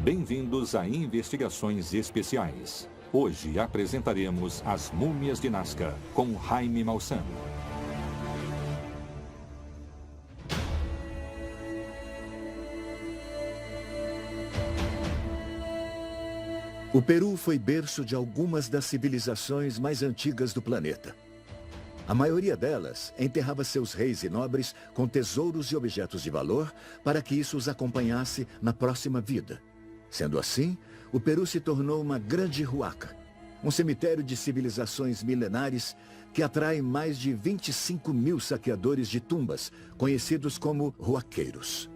Bem-vindos a Investigações Especiais. Hoje apresentaremos As Múmias de Nazca, com Jaime Maussan. O Peru foi berço de algumas das civilizações mais antigas do planeta. A maioria delas enterrava seus reis e nobres com tesouros e objetos de valor para que isso os acompanhasse na próxima vida. Sendo assim, o Peru se tornou uma grande huaca, um cemitério de civilizações milenares que atrai mais de 25 mil saqueadores de tumbas, conhecidos como huaqueiros.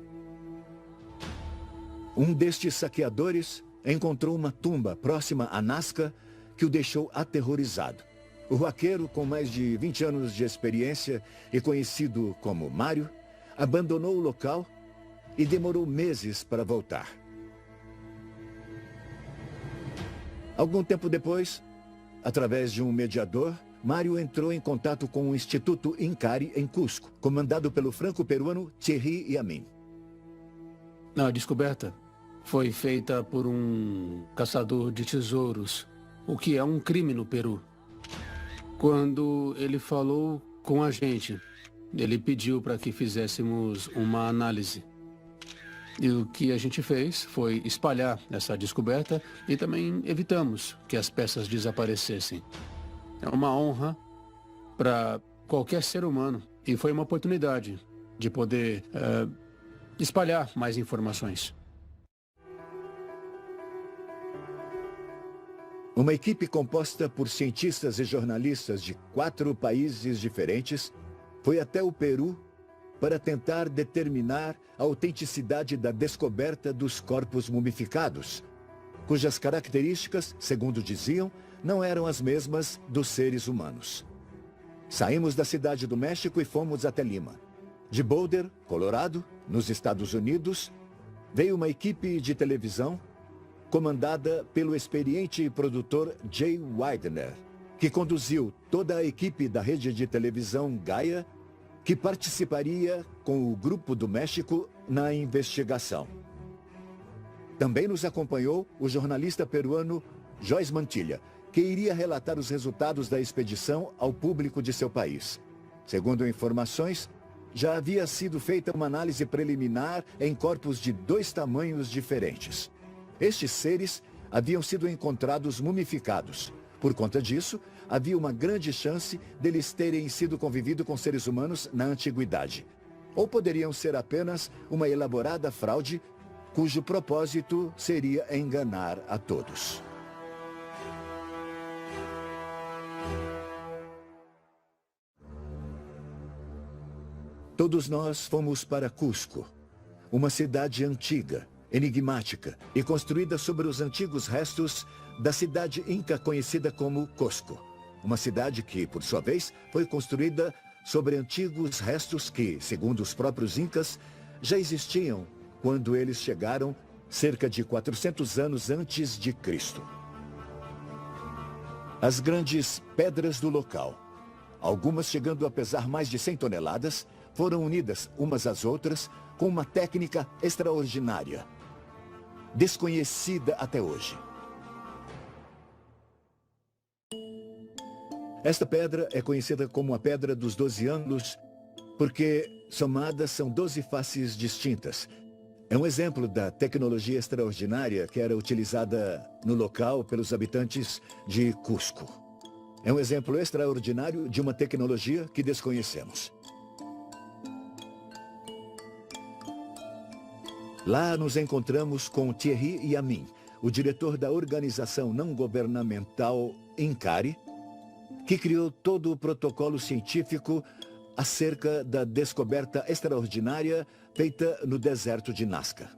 Um destes saqueadores encontrou uma tumba próxima a Nazca que o deixou aterrorizado. O huaqueiro, com mais de 20 anos de experiência e conhecido como Mário, abandonou o local e demorou meses para voltar. Algum tempo depois, através de um mediador, Mário entrou em contato com o Instituto Incari em Cusco, comandado pelo franco-peruano Thierry Yamin. A descoberta foi feita por um caçador de tesouros, o que é um crime no Peru. Quando ele falou com a gente, ele pediu para que fizéssemos uma análise. E o que a gente fez foi espalhar essa descoberta e também evitamos que as peças desaparecessem. É uma honra para qualquer ser humano e foi uma oportunidade de poder espalhar mais informações. Uma equipe composta por cientistas e jornalistas de 4 países diferentes foi até o Peru para tentar determinar a autenticidade da descoberta dos corpos mumificados, cujas características, segundo diziam, não eram as mesmas dos seres humanos. Saímos da cidade do México e fomos até Lima. De Boulder, Colorado, nos Estados Unidos, veio uma equipe de televisão comandada pelo experiente produtor Jay Weidner, que conduziu toda a equipe da rede de televisão Gaia, que participaria com o Grupo do México na investigação. Também nos acompanhou o jornalista peruano Joyce Mantilla, que iria relatar os resultados da expedição ao público de seu país. Segundo informações, já havia sido feita uma análise preliminar em corpos de 2 tamanhos diferentes. Estes seres haviam sido encontrados mumificados. Por conta disso, havia uma grande chance deles terem sido convivido com seres humanos na antiguidade. Ou poderiam ser apenas uma elaborada fraude, cujo propósito seria enganar a todos. Todos nós fomos para Cusco, uma cidade antiga, enigmática e construída sobre os antigos restos da cidade inca conhecida como Cusco. Uma cidade que, por sua vez, foi construída sobre antigos restos que, segundo os próprios incas, já existiam quando eles chegaram cerca de 400 anos antes de Cristo. As grandes pedras do local, algumas chegando a pesar mais de 100 toneladas, foram unidas umas às outras com uma técnica extraordinária, desconhecida até hoje. Esta pedra é conhecida como a Pedra dos 12 ângulos, porque somadas são 12 faces distintas. É um exemplo da tecnologia extraordinária que era utilizada no local pelos habitantes de Cusco. É um exemplo extraordinário de uma tecnologia que desconhecemos. Lá nos encontramos com Thierry Yamin, o diretor da organização não governamental Incari, que criou todo o protocolo científico acerca da descoberta extraordinária feita no deserto de Nazca.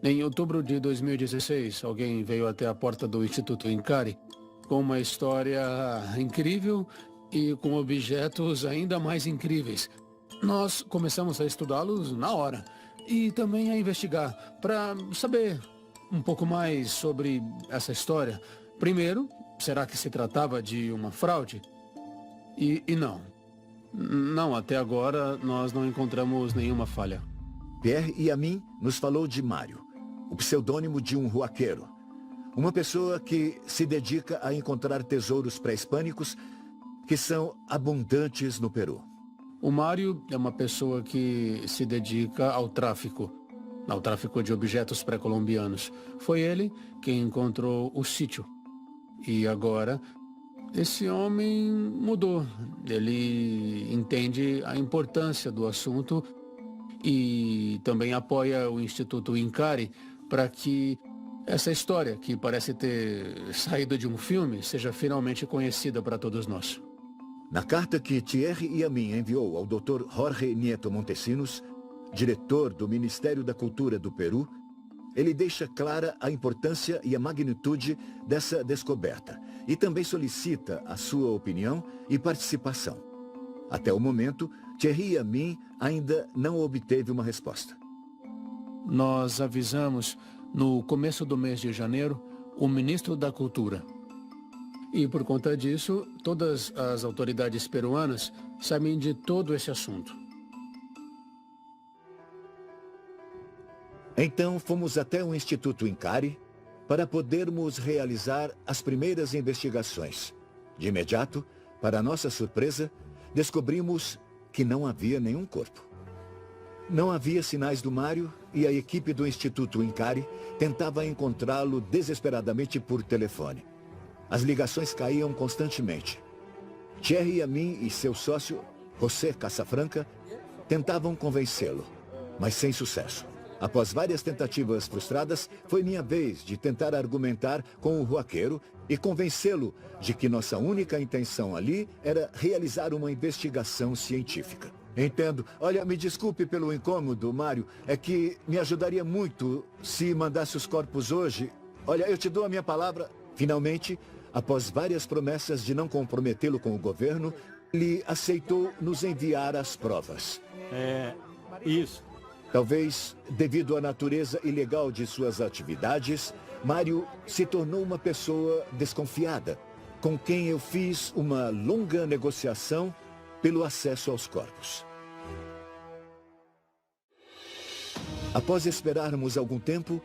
Em outubro de 2016, alguém veio até a porta do Instituto Incari com uma história incrível e com objetos ainda mais incríveis. Nós começamos a estudá-los na hora e também a investigar para saber um pouco mais sobre essa história. Primeiro, será que se tratava de uma fraude? E não. Não, até agora nós não encontramos nenhuma falha. Pierre Yamin nos falou de Mário, o pseudônimo de um ruaqueiro. Uma pessoa que se dedica a encontrar tesouros pré-hispânicos que são abundantes no Peru. O Mário é uma pessoa que se dedica ao tráfico de objetos pré-colombianos. Foi ele quem encontrou o sítio. E agora, esse homem mudou. Ele entende a importância do assunto e também apoia o Instituto Incari para que essa história, que parece ter saído de um filme, seja finalmente conhecida para todos nós. Na carta que Thierry Yamin enviou ao Dr. Jorge Nieto Montesinos, diretor do Ministério da Cultura do Peru, ele deixa clara a importância e a magnitude dessa descoberta e também solicita a sua opinião e participação. Até o momento, Thierry Yamin ainda não obteve uma resposta. Nós avisamos, no começo do mês de janeiro, o ministro da Cultura. E por conta disso, todas as autoridades peruanas sabem de todo esse assunto. Então fomos até o Instituto Incari para podermos realizar as primeiras investigações. De imediato, para nossa surpresa, descobrimos que não havia nenhum corpo. Não havia sinais do Mário e a equipe do Instituto Incari tentava encontrá-lo desesperadamente por telefone. As ligações caíam constantemente. Thierry Yamin e seu sócio, José Casafranca, tentavam convencê-lo, mas sem sucesso. Após várias tentativas frustradas, foi minha vez de tentar argumentar com o ruaqueiro e convencê-lo de que nossa única intenção ali era realizar uma investigação científica. Entendo. Olha, me desculpe pelo incômodo, Mário. É que me ajudaria muito se mandasse os corpos hoje. Olha, eu te dou a minha palavra. Finalmente, após várias promessas de não comprometê-lo com o governo, ele aceitou nos enviar as provas. Isso. Talvez, devido à natureza ilegal de suas atividades, Mário se tornou uma pessoa desconfiada, com quem eu fiz uma longa negociação pelo acesso aos corpos. Após esperarmos algum tempo,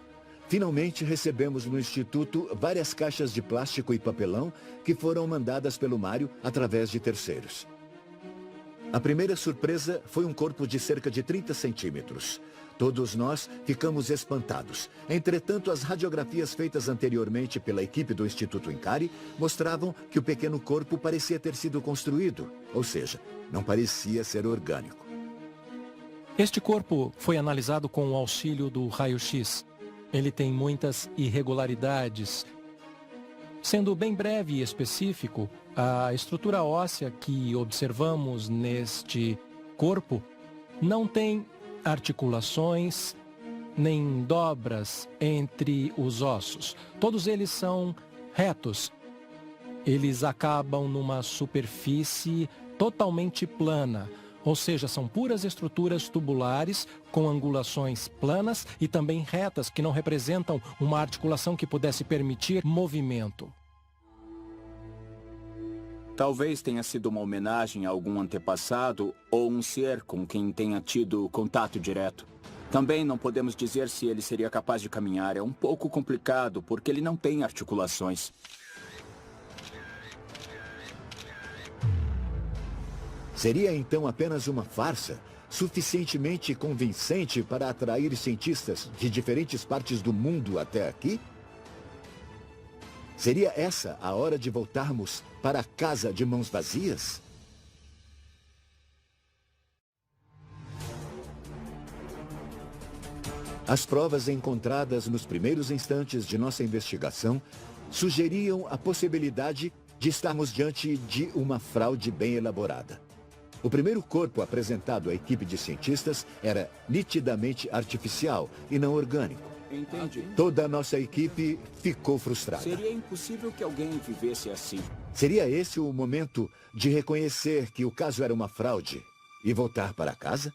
finalmente recebemos no Instituto várias caixas de plástico e papelão que foram mandadas pelo Mário através de terceiros. A primeira surpresa foi um corpo de cerca de 30 centímetros. Todos nós ficamos espantados. Entretanto, as radiografias feitas anteriormente pela equipe do Instituto Incari mostravam que o pequeno corpo parecia ter sido construído, ou seja, não parecia ser orgânico. Este corpo foi analisado com o auxílio do raio-x. Ele tem muitas irregularidades. Sendo bem breve e específico, a estrutura óssea que observamos neste corpo não tem articulações nem dobras entre os ossos. Todos eles são retos. Eles acabam numa superfície totalmente plana, ou seja, são puras estruturas tubulares com angulações planas e também retas que não representam uma articulação que pudesse permitir movimento. Talvez tenha sido uma homenagem a algum antepassado ou um ser com quem tenha tido contato direto. Também não podemos dizer se ele seria capaz de caminhar. É um pouco complicado, porque ele não tem articulações. Seria então apenas uma farsa, suficientemente convincente para atrair cientistas de diferentes partes do mundo até aqui? Seria essa a hora de voltarmos para a casa de mãos vazias? As provas encontradas nos primeiros instantes de nossa investigação sugeriam a possibilidade de estarmos diante de uma fraude bem elaborada. O primeiro corpo apresentado à equipe de cientistas era nitidamente artificial e não orgânico. Entendi. Toda a nossa equipe ficou frustrada. Seria impossível que alguém vivesse assim. Seria esse o momento de reconhecer que o caso era uma fraude e voltar para casa?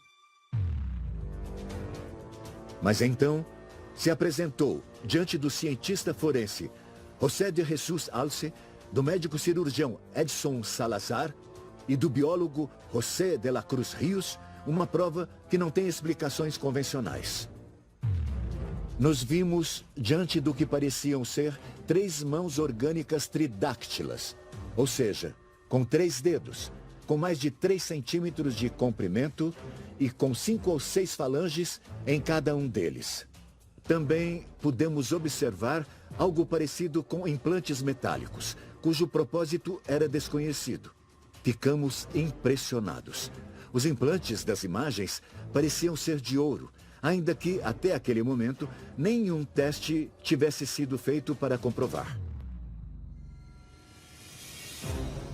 Mas então, se apresentou diante do cientista forense José de Jesus Alce, do médico cirurgião Edson Salazar e do biólogo José de la Cruz Rios, uma prova que não tem explicações convencionais. Nos vimos diante do que pareciam ser 3 mãos orgânicas tridáctilas, ou seja, com 3 dedos, com mais de 3 centímetros de comprimento e com 5 ou 6 falanges em cada um deles. Também pudemos observar algo parecido com implantes metálicos, cujo propósito era desconhecido. Ficamos impressionados. Os implantes das imagens pareciam ser de ouro, ainda que, até aquele momento, nenhum teste tivesse sido feito para comprovar.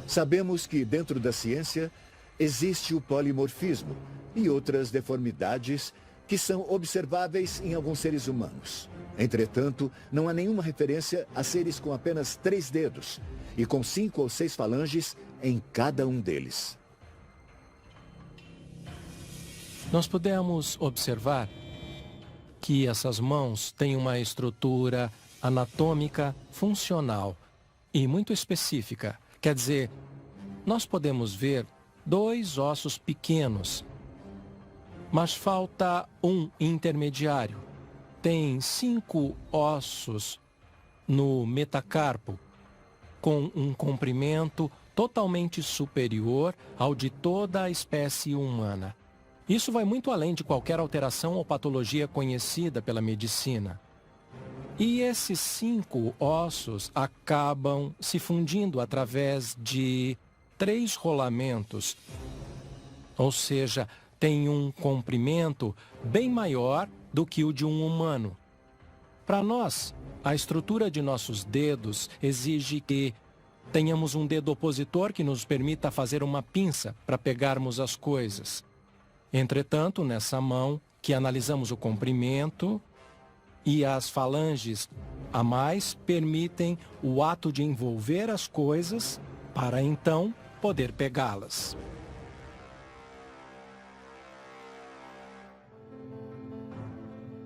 Sabemos que, dentro da ciência, existe o polimorfismo e outras deformidades que são observáveis em alguns seres humanos. Entretanto, não há nenhuma referência a seres com apenas 3 dedos e com 5 ou 6 falanges em cada um deles. Nós pudemos observar que essas mãos têm uma estrutura anatômica funcional e muito específica. Quer dizer, nós podemos ver 2 ossos pequenos, mas falta um intermediário. Tem 5 ossos no metacarpo, com um comprimento totalmente superior ao de toda a espécie humana. Isso vai muito além de qualquer alteração ou patologia conhecida pela medicina. E esses 5 ossos acabam se fundindo através de 3 rolamentos, ou seja, tem um comprimento bem maior do que o de um humano. Para nós, a estrutura de nossos dedos exige que tenhamos um dedo opositor que nos permita fazer uma pinça para pegarmos as coisas. Entretanto, nessa mão, que analisamos o comprimento e as falanges a mais permitem o ato de envolver as coisas para então poder pegá-las.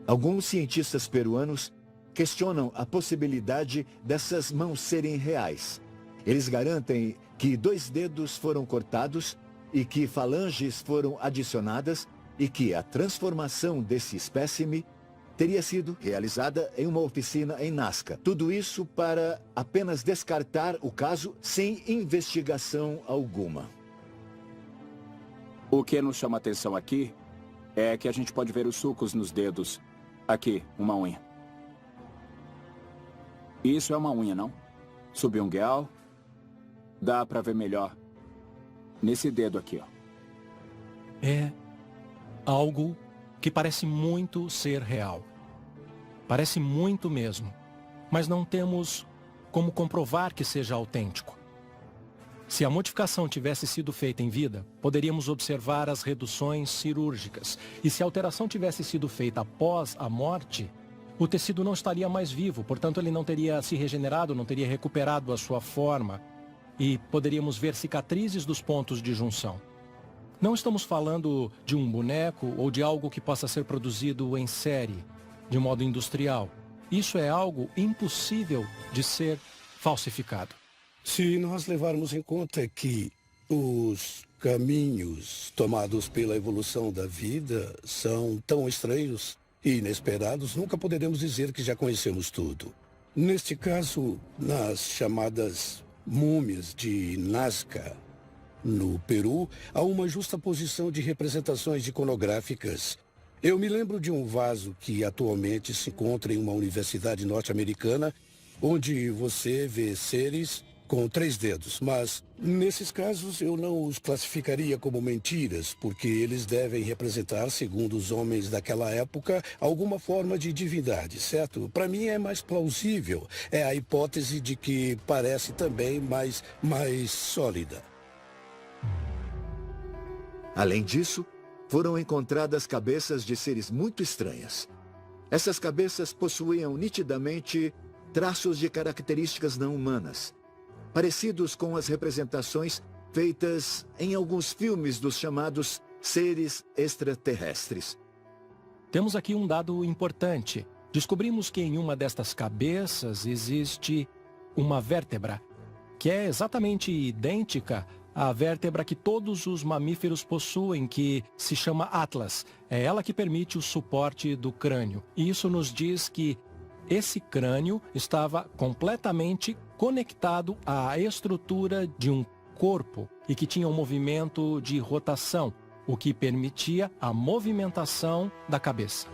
Alguns cientistas peruanos questionam a possibilidade dessas mãos serem reais. Eles garantem que 2 dedos foram cortados e que falanges foram adicionadas e que a transformação desse espécime teria sido realizada em uma oficina em Nazca. Tudo isso para apenas descartar o caso sem investigação alguma. O que nos chama a atenção aqui é que a gente pode ver os sulcos nos dedos. Aqui, uma unha. Isso é uma unha, não? Subungual. Dá pra ver melhor. Nesse dedo aqui, ó. É algo que parece muito ser real. Parece muito mesmo. Mas não temos como comprovar que seja autêntico. Se a modificação tivesse sido feita em vida, poderíamos observar as reduções cirúrgicas. E se a alteração tivesse sido feita após a morte, o tecido não estaria mais vivo, portanto ele não teria se regenerado, não teria recuperado a sua forma. E poderíamos ver cicatrizes dos pontos de junção. Não estamos falando de um boneco ou de algo que possa ser produzido em série, de modo industrial. Isso é algo impossível de ser falsificado. Se nós levarmos em conta que os caminhos tomados pela evolução da vida são tão estranhos e inesperados, nunca poderemos dizer que já conhecemos tudo. Neste caso, nas chamadas múmias de Nazca, no Peru, há uma justaposição de representações iconográficas. Eu me lembro de um vaso que atualmente se encontra em uma universidade norte-americana, onde você vê seres com 3 dedos, mas nesses casos eu não os classificaria como mentiras, porque eles devem representar, segundo os homens daquela época, alguma forma de divindade, certo? Para mim é mais plausível, é a hipótese de que parece também mais sólida. Além disso, foram encontradas cabeças de seres muito estranhas. Essas cabeças possuíam nitidamente traços de características não humanas, parecidos com as representações feitas em alguns filmes dos chamados seres extraterrestres. Temos aqui um dado importante. Descobrimos que em uma destas cabeças existe uma vértebra, que é exatamente idêntica à vértebra que todos os mamíferos possuem, que se chama atlas. É ela que permite o suporte do crânio. E isso nos diz que esse crânio estava completamente conectado à estrutura de um corpo e que tinha um movimento de rotação, o que permitia a movimentação da cabeça.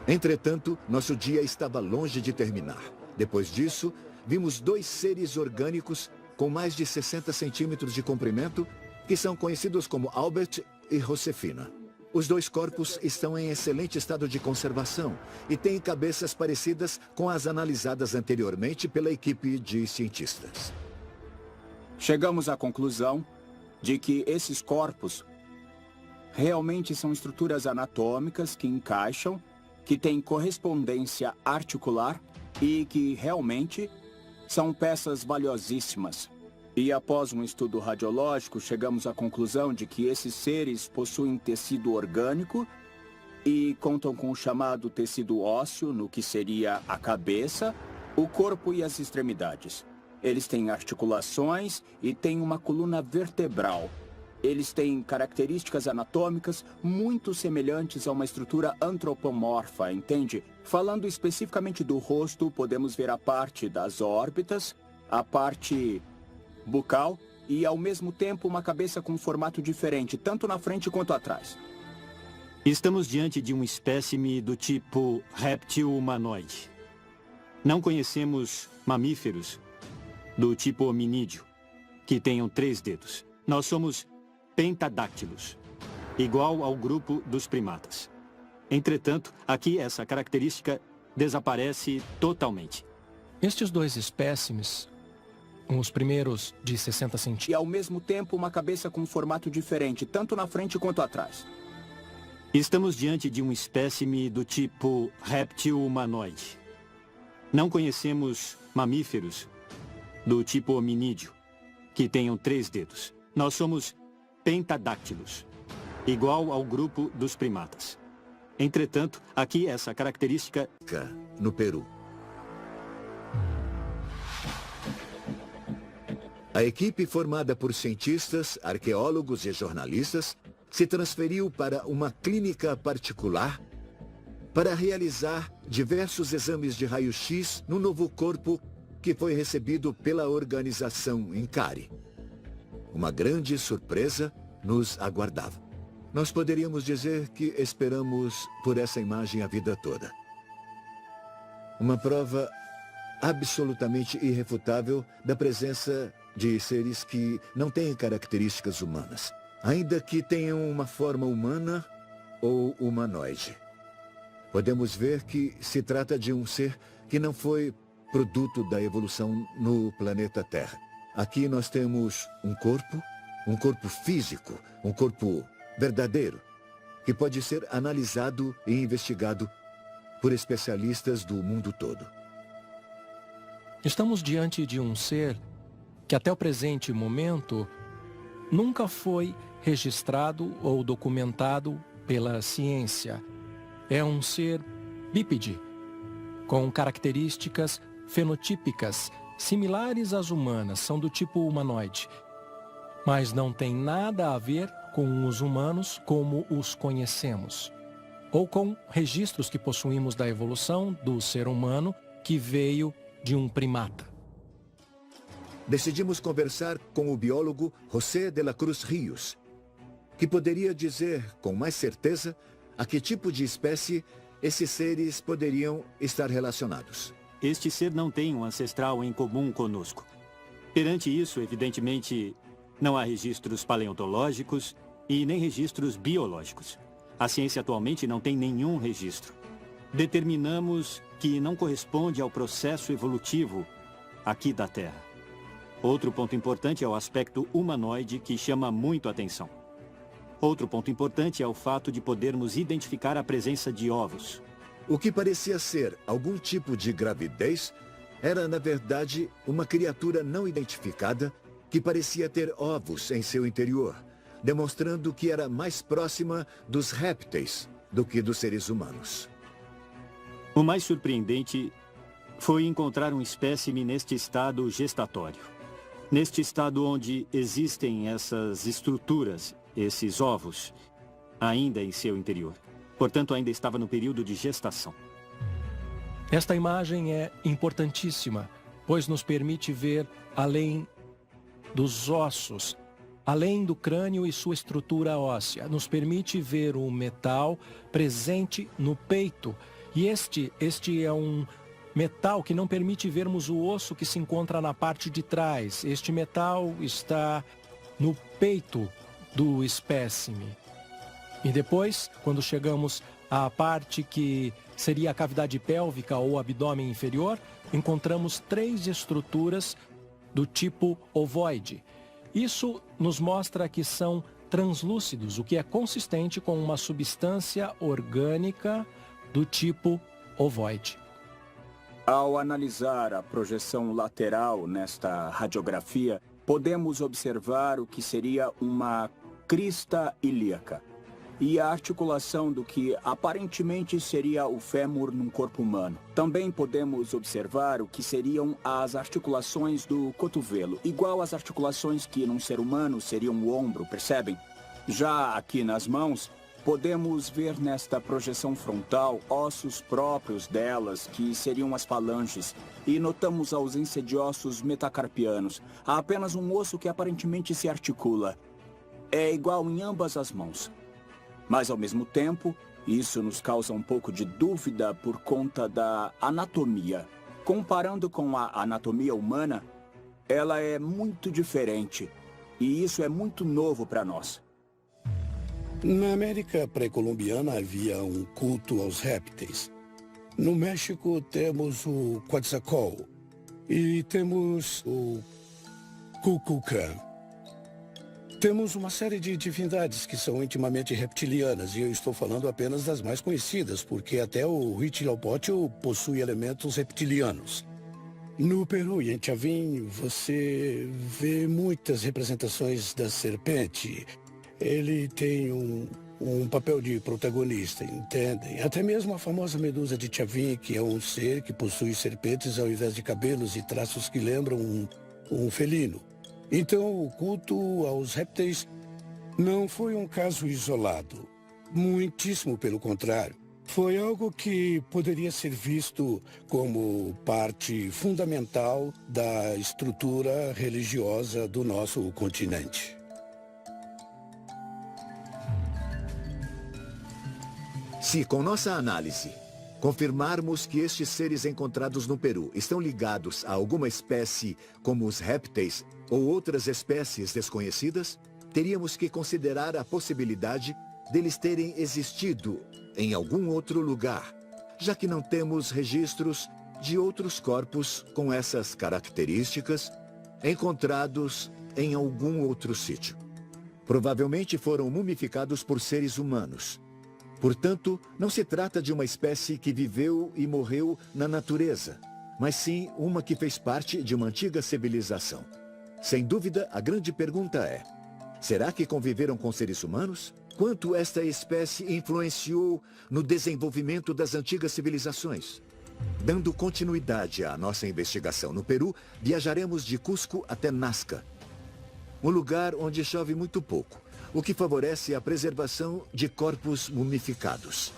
Entretanto, nosso dia estava longe de terminar. Depois disso, vimos 2 seres orgânicos com mais de 60 centímetros de comprimento, que são conhecidos como Albert e Josefina. Os 2 corpos estão em excelente estado de conservação e têm cabeças parecidas com as analisadas anteriormente pela equipe de cientistas. Chegamos à conclusão de que esses corpos realmente são estruturas anatômicas que encaixam, que têm correspondência articular e que realmente são peças valiosíssimas. E após um estudo radiológico, chegamos à conclusão de que esses seres possuem tecido orgânico e contam com o chamado tecido ósseo, no que seria a cabeça, o corpo e as extremidades. Eles têm articulações e têm uma coluna vertebral. Eles têm características anatômicas muito semelhantes a uma estrutura antropomorfa, entende? Falando especificamente do rosto, podemos ver a parte das órbitas, a parte bucal e, ao mesmo tempo, uma cabeça com um formato diferente, tanto na frente quanto atrás. Estamos diante de um espécime do tipo réptil humanoide. Não conhecemos mamíferos do tipo hominídeo, que tenham 3 dedos. Nós somos pentadáctilos, igual ao grupo dos primatas. Entretanto, aqui essa característica desaparece totalmente. Estes 2 espécimes, os primeiros de 60 E, centímetros, ao mesmo tempo, uma cabeça com um formato diferente, tanto na frente quanto atrás. Estamos diante de um espécime do tipo réptil humanoide. Não conhecemos mamíferos do tipo hominídeo, que tenham 3 dedos. Nós somos pentadáctilos, igual ao grupo dos primatas. Entretanto, aqui essa característica... No Peru. A equipe, formada por cientistas, arqueólogos e jornalistas, se transferiu para uma clínica particular para realizar diversos exames de raio-x no novo corpo que foi recebido pela organização Incari. Uma grande surpresa nos aguardava. Nós poderíamos dizer que esperamos por essa imagem a vida toda. Uma prova absolutamente irrefutável da presença de seres que não têm características humanas, ainda que tenham uma forma humana ou humanoide. Podemos ver que se trata de um ser que não foi produto da evolução no planeta Terra. Aqui nós temos um corpo físico, um corpo verdadeiro, que pode ser analisado e investigado por especialistas do mundo todo. estamos diante de um ser que até o presente momento nunca foi registrado ou documentado pela ciência. É um ser bípede, com características fenotípicas similares às humanas, são do tipo humanoide, mas não tem nada a ver com os humanos como os conhecemos, ou com registros que possuímos da evolução do ser humano que veio de um primata. Decidimos conversar com o biólogo José de la Cruz Rios, que poderia dizer com mais certeza a que tipo de espécie esses seres poderiam estar relacionados. Este ser não tem um ancestral em comum conosco. Perante isso, evidentemente, não há registros paleontológicos e nem registros biológicos. A ciência atualmente não tem nenhum registro. Determinamos que não corresponde ao processo evolutivo aqui da Terra. Outro ponto importante é o aspecto humanoide que chama muito a atenção. Outro ponto importante é o fato de podermos identificar a presença de ovos. O que parecia ser algum tipo de gravidez era, na verdade, uma criatura não identificada que parecia ter ovos em seu interior, demonstrando que era mais próxima dos répteis do que dos seres humanos. O mais surpreendente foi encontrar um espécime neste estado gestatório. Neste estado onde existem essas estruturas, esses ovos, ainda em seu interior. Portanto, ainda estava no período de gestação. Esta imagem é importantíssima, pois nos permite ver além dos ossos, além do crânio e sua estrutura óssea. Nos permite ver o metal presente no peito. E este é um metal que não permite vermos o osso que se encontra na parte de trás. Este metal está no peito do espécime. E depois, quando chegamos à parte que seria a cavidade pélvica ou abdômen inferior, encontramos 3 estruturas do tipo ovoide. Isso nos mostra que são translúcidos, o que é consistente com uma substância orgânica do tipo ovoide. Ao analisar a projeção lateral nesta radiografia, podemos observar o que seria uma crista ilíaca e a articulação do que aparentemente seria o fêmur num corpo humano. Também podemos observar o que seriam as articulações do cotovelo, igual às articulações que num ser humano seriam o ombro, percebem? Já aqui nas mãos, podemos ver nesta projeção frontal ossos próprios delas, que seriam as falanges, e notamos a ausência de ossos metacarpianos. Há apenas um osso que aparentemente se articula. É igual em ambas as mãos. Mas, ao mesmo tempo, isso nos causa um pouco de dúvida por conta da anatomia. Comparando com a anatomia humana, ela é muito diferente, e isso é muito novo para nós. Na América pré-colombiana havia um culto aos répteis. No México temos o Quetzalcóatl e temos o Kukulkan. Temos uma série de divindades que são intimamente reptilianas, e eu estou falando apenas das mais conhecidas, porque até o Huitzilopochtli possui elementos reptilianos. No Peru e em Chavin, você vê muitas representações da serpente. Ele tem um papel de protagonista, entendem? Até mesmo a famosa medusa de Chavin, que é um ser que possui serpentes ao invés de cabelos e traços que lembram um felino. Então, o culto aos répteis não foi um caso isolado. Muitíssimo pelo contrário. Foi algo que poderia ser visto como parte fundamental da estrutura religiosa do nosso continente. Se, com nossa análise, confirmarmos que estes seres encontrados no Peru estão ligados a alguma espécie como os répteis ou outras espécies desconhecidas, teríamos que considerar a possibilidade deles terem existido em algum outro lugar, já que não temos registros de outros corpos com essas características encontrados em algum outro sítio. Provavelmente foram mumificados por seres humanos. Portanto, não se trata de uma espécie que viveu e morreu na natureza, mas sim uma que fez parte de uma antiga civilização. Sem dúvida, a grande pergunta é: será que conviveram com seres humanos? Quanto esta espécie influenciou no desenvolvimento das antigas civilizações? Dando continuidade à nossa investigação no Peru, viajaremos de Cusco até Nazca, um lugar onde chove muito pouco, o que favorece a preservação de corpos mumificados.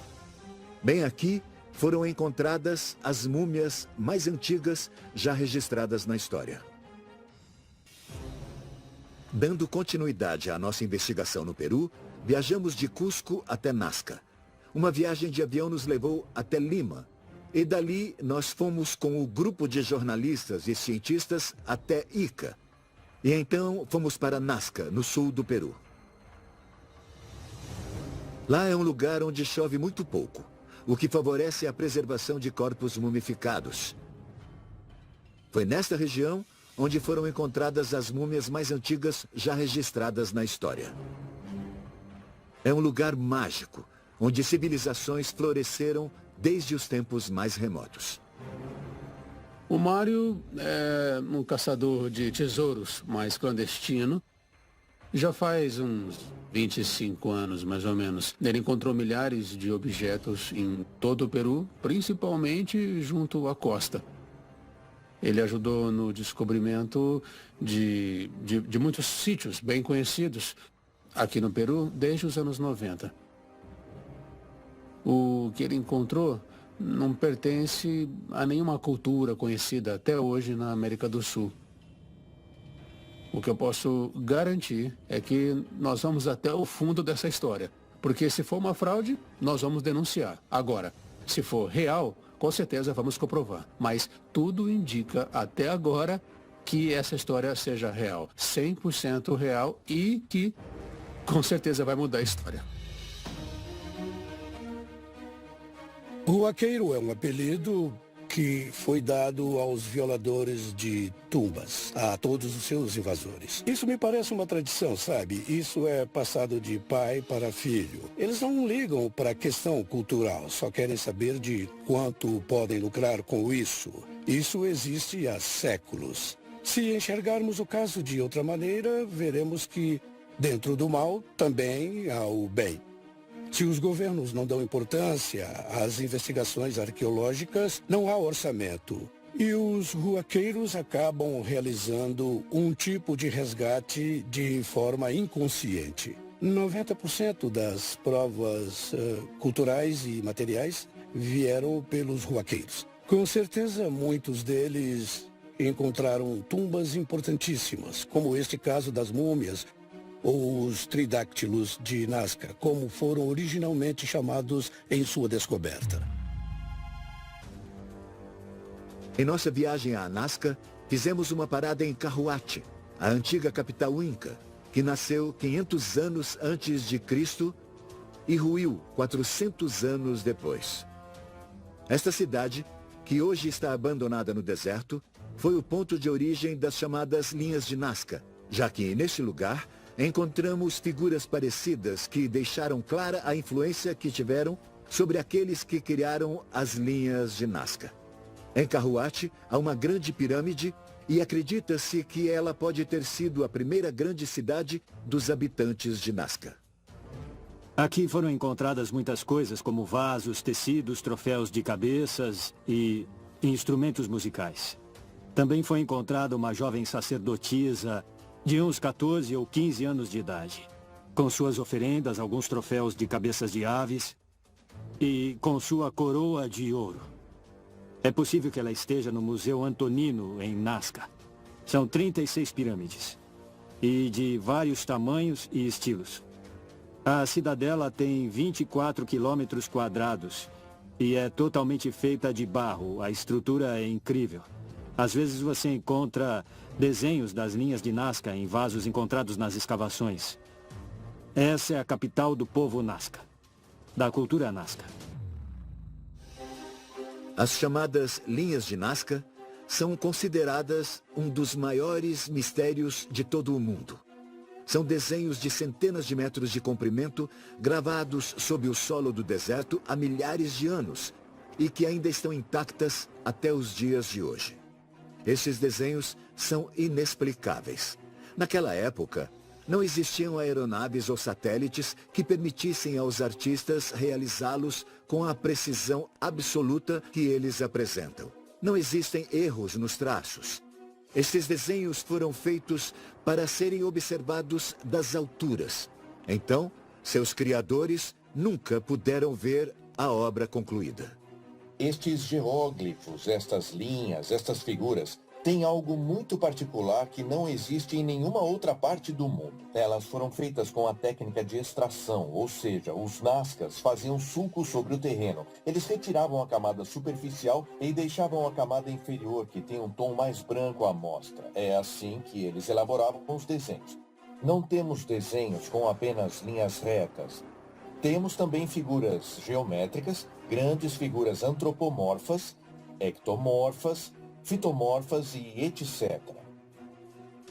Bem aqui foram encontradas as múmias mais antigas já registradas na história. Dando continuidade à nossa investigação no Peru, viajamos de Cusco até Nazca. Uma viagem de avião nos levou até Lima, e dali nós fomos com o grupo de jornalistas e cientistas até Ica. E então fomos para Nazca, no sul do Peru. Lá é um lugar onde chove muito pouco, o que favorece a preservação de corpos mumificados. Foi nesta região onde foram encontradas as múmias mais antigas já registradas na história. É um lugar mágico, onde civilizações floresceram desde os tempos mais remotos. O Mário é um caçador de tesouros mais clandestino. Já faz uns 25 anos, mais ou menos. Ele encontrou milhares de objetos em todo o Peru, principalmente junto à costa. Ele ajudou no descobrimento de muitos sítios bem conhecidos aqui no Peru desde os anos 90. O que ele encontrou não pertence a nenhuma cultura conhecida até hoje na América do Sul. O que eu posso garantir é que nós vamos até o fundo dessa história. Porque se for uma fraude, nós vamos denunciar. Agora, se for real, com certeza vamos comprovar. Mas tudo indica até agora que essa história seja real. 100% real e que com certeza vai mudar a história. Ruaqueiro é um apelido que foi dado aos violadores de tumbas, a todos os seus invasores. Isso me parece uma tradição, sabe? Isso é passado de pai para filho. Eles não ligam para a questão cultural, só querem saber de quanto podem lucrar com isso. Isso existe há séculos. Se enxergarmos o caso de outra maneira, veremos que dentro do mal também há o bem. Se os governos não dão importância às investigações arqueológicas, não há orçamento. E os ruaqueiros acabam realizando um tipo de resgate de forma inconsciente. 90% das provas culturais e materiais vieram pelos ruaqueiros. Com certeza, muitos deles encontraram tumbas importantíssimas, como este caso das múmias, ou os tridáctilos de Nazca, como foram originalmente chamados em sua descoberta. Em nossa viagem a Nazca, fizemos uma parada em Carhuate, a antiga capital inca, que nasceu 500 anos antes de Cristo e ruiu 400 anos depois. Esta cidade, que hoje está abandonada no deserto, foi o ponto de origem das chamadas linhas de Nazca, já que, neste lugar, encontramos figuras parecidas que deixaram clara a influência que tiveram sobre aqueles que criaram as linhas de Nazca. Em Carhuate, há uma grande pirâmide e acredita-se que ela pode ter sido a primeira grande cidade dos habitantes de Nazca. Aqui foram encontradas muitas coisas, como vasos, tecidos, troféus de cabeças e instrumentos musicais. Também foi encontrada uma jovem sacerdotisa de uns 14 ou 15 anos de idade, com suas oferendas, alguns troféus de cabeças de aves e com sua coroa de ouro. É possível que ela esteja no Museu Antonino, em Nazca. São 36 pirâmides, e de vários tamanhos e estilos. A cidadela tem 24 quilômetros quadrados e é totalmente feita de barro. A estrutura é incrível. Às vezes você encontra desenhos das linhas de Nazca em vasos encontrados nas escavações. Essa é a capital do povo Nazca, da cultura Nazca. As chamadas linhas de Nazca são consideradas um dos maiores mistérios de todo o mundo. São desenhos de centenas de metros de comprimento, gravados sob o solo do deserto há milhares de anos e que ainda estão intactas até os dias de hoje. Esses desenhos são inexplicáveis. Naquela época, não existiam aeronaves ou satélites que permitissem aos artistas realizá-los com a precisão absoluta que eles apresentam. Não existem erros nos traços. Esses desenhos foram feitos para serem observados das alturas. Então, seus criadores nunca puderam ver a obra concluída. Estes geóglifos, estas linhas, estas figuras, têm algo muito particular que não existe em nenhuma outra parte do mundo. Elas foram feitas com a técnica de extração, ou seja, os Nazcas faziam sulcos sobre o terreno. Eles retiravam a camada superficial e deixavam a camada inferior, que tem um tom mais branco à mostra. É assim que eles elaboravam os desenhos. Não temos desenhos com apenas linhas retas. Temos também figuras geométricas, grandes figuras antropomorfas, ectomorfas, fitomorfas e etc.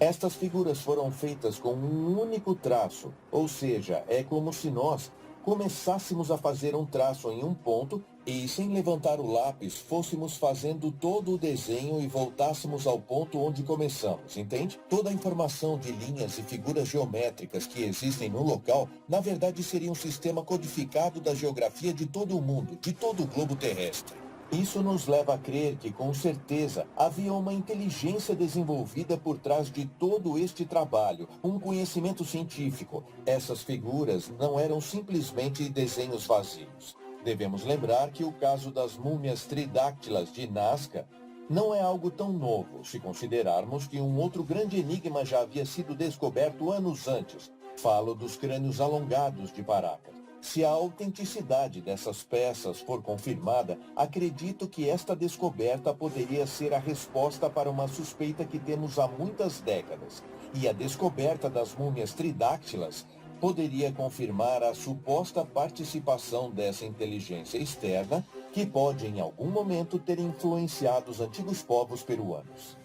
Estas figuras foram feitas com um único traço, ou seja, é como se nós começássemos a fazer um traço em um ponto e, sem levantar o lápis, fôssemos fazendo todo o desenho e voltássemos ao ponto onde começamos, entende? Toda a informação de linhas e figuras geométricas que existem no local, na verdade, seria um sistema codificado da geografia de todo o mundo, de todo o globo terrestre. Isso nos leva a crer que, com certeza, havia uma inteligência desenvolvida por trás de todo este trabalho, um conhecimento científico. Essas figuras não eram simplesmente desenhos vazios. Devemos lembrar que o caso das múmias tridáctilas de Nazca não é algo tão novo, se considerarmos que um outro grande enigma já havia sido descoberto anos antes. Falo dos crânios alongados de Paracas. Se a autenticidade dessas peças for confirmada, acredito que esta descoberta poderia ser a resposta para uma suspeita que temos há muitas décadas. E a descoberta das múmias tridáctilas poderia confirmar a suposta participação dessa inteligência externa que pode, em algum momento, ter influenciado os antigos povos peruanos.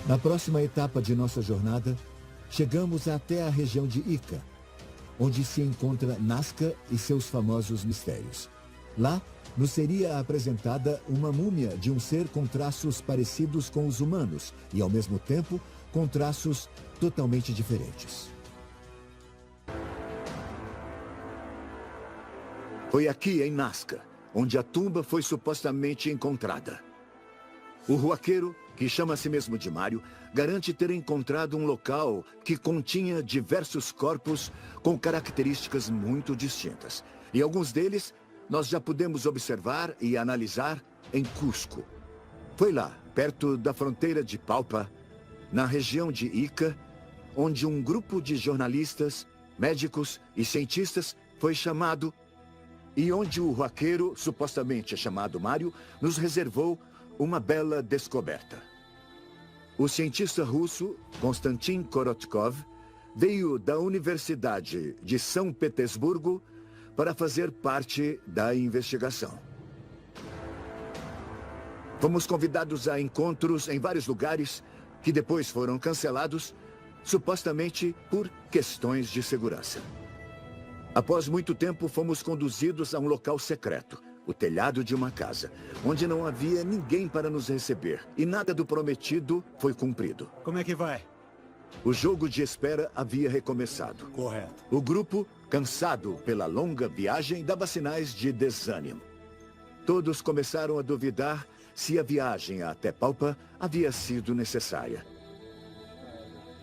Na próxima etapa de nossa jornada, chegamos até a região de Ica, onde se encontra Nazca e seus famosos mistérios. Lá, nos seria apresentada uma múmia de um ser com traços parecidos com os humanos e, ao mesmo tempo, com traços totalmente diferentes. Foi aqui, em Nazca, onde a tumba foi supostamente encontrada. O ruaqueiro, que chama a si mesmo de Mário, garante ter encontrado um local que continha diversos corpos com características muito distintas. E alguns deles nós já pudemos observar e analisar em Cusco. Foi lá, perto da fronteira de Palpa, na região de Ica, onde um grupo de jornalistas, médicos e cientistas foi chamado e onde o ruaqueiro, supostamente chamado Mário, nos reservou uma bela descoberta. O cientista russo Konstantin Korotkov veio da Universidade de São Petersburgo para fazer parte da investigação. Fomos convidados a encontros em vários lugares que depois foram cancelados, supostamente por questões de segurança. Após muito tempo, fomos conduzidos a um local secreto, o telhado de uma casa, onde não havia ninguém para nos receber e nada do prometido foi cumprido. Como é que vai? O jogo de espera havia recomeçado. Correto. O grupo, cansado pela longa viagem, dava sinais de desânimo. Todos começaram a duvidar se a viagem até Palpa havia sido necessária.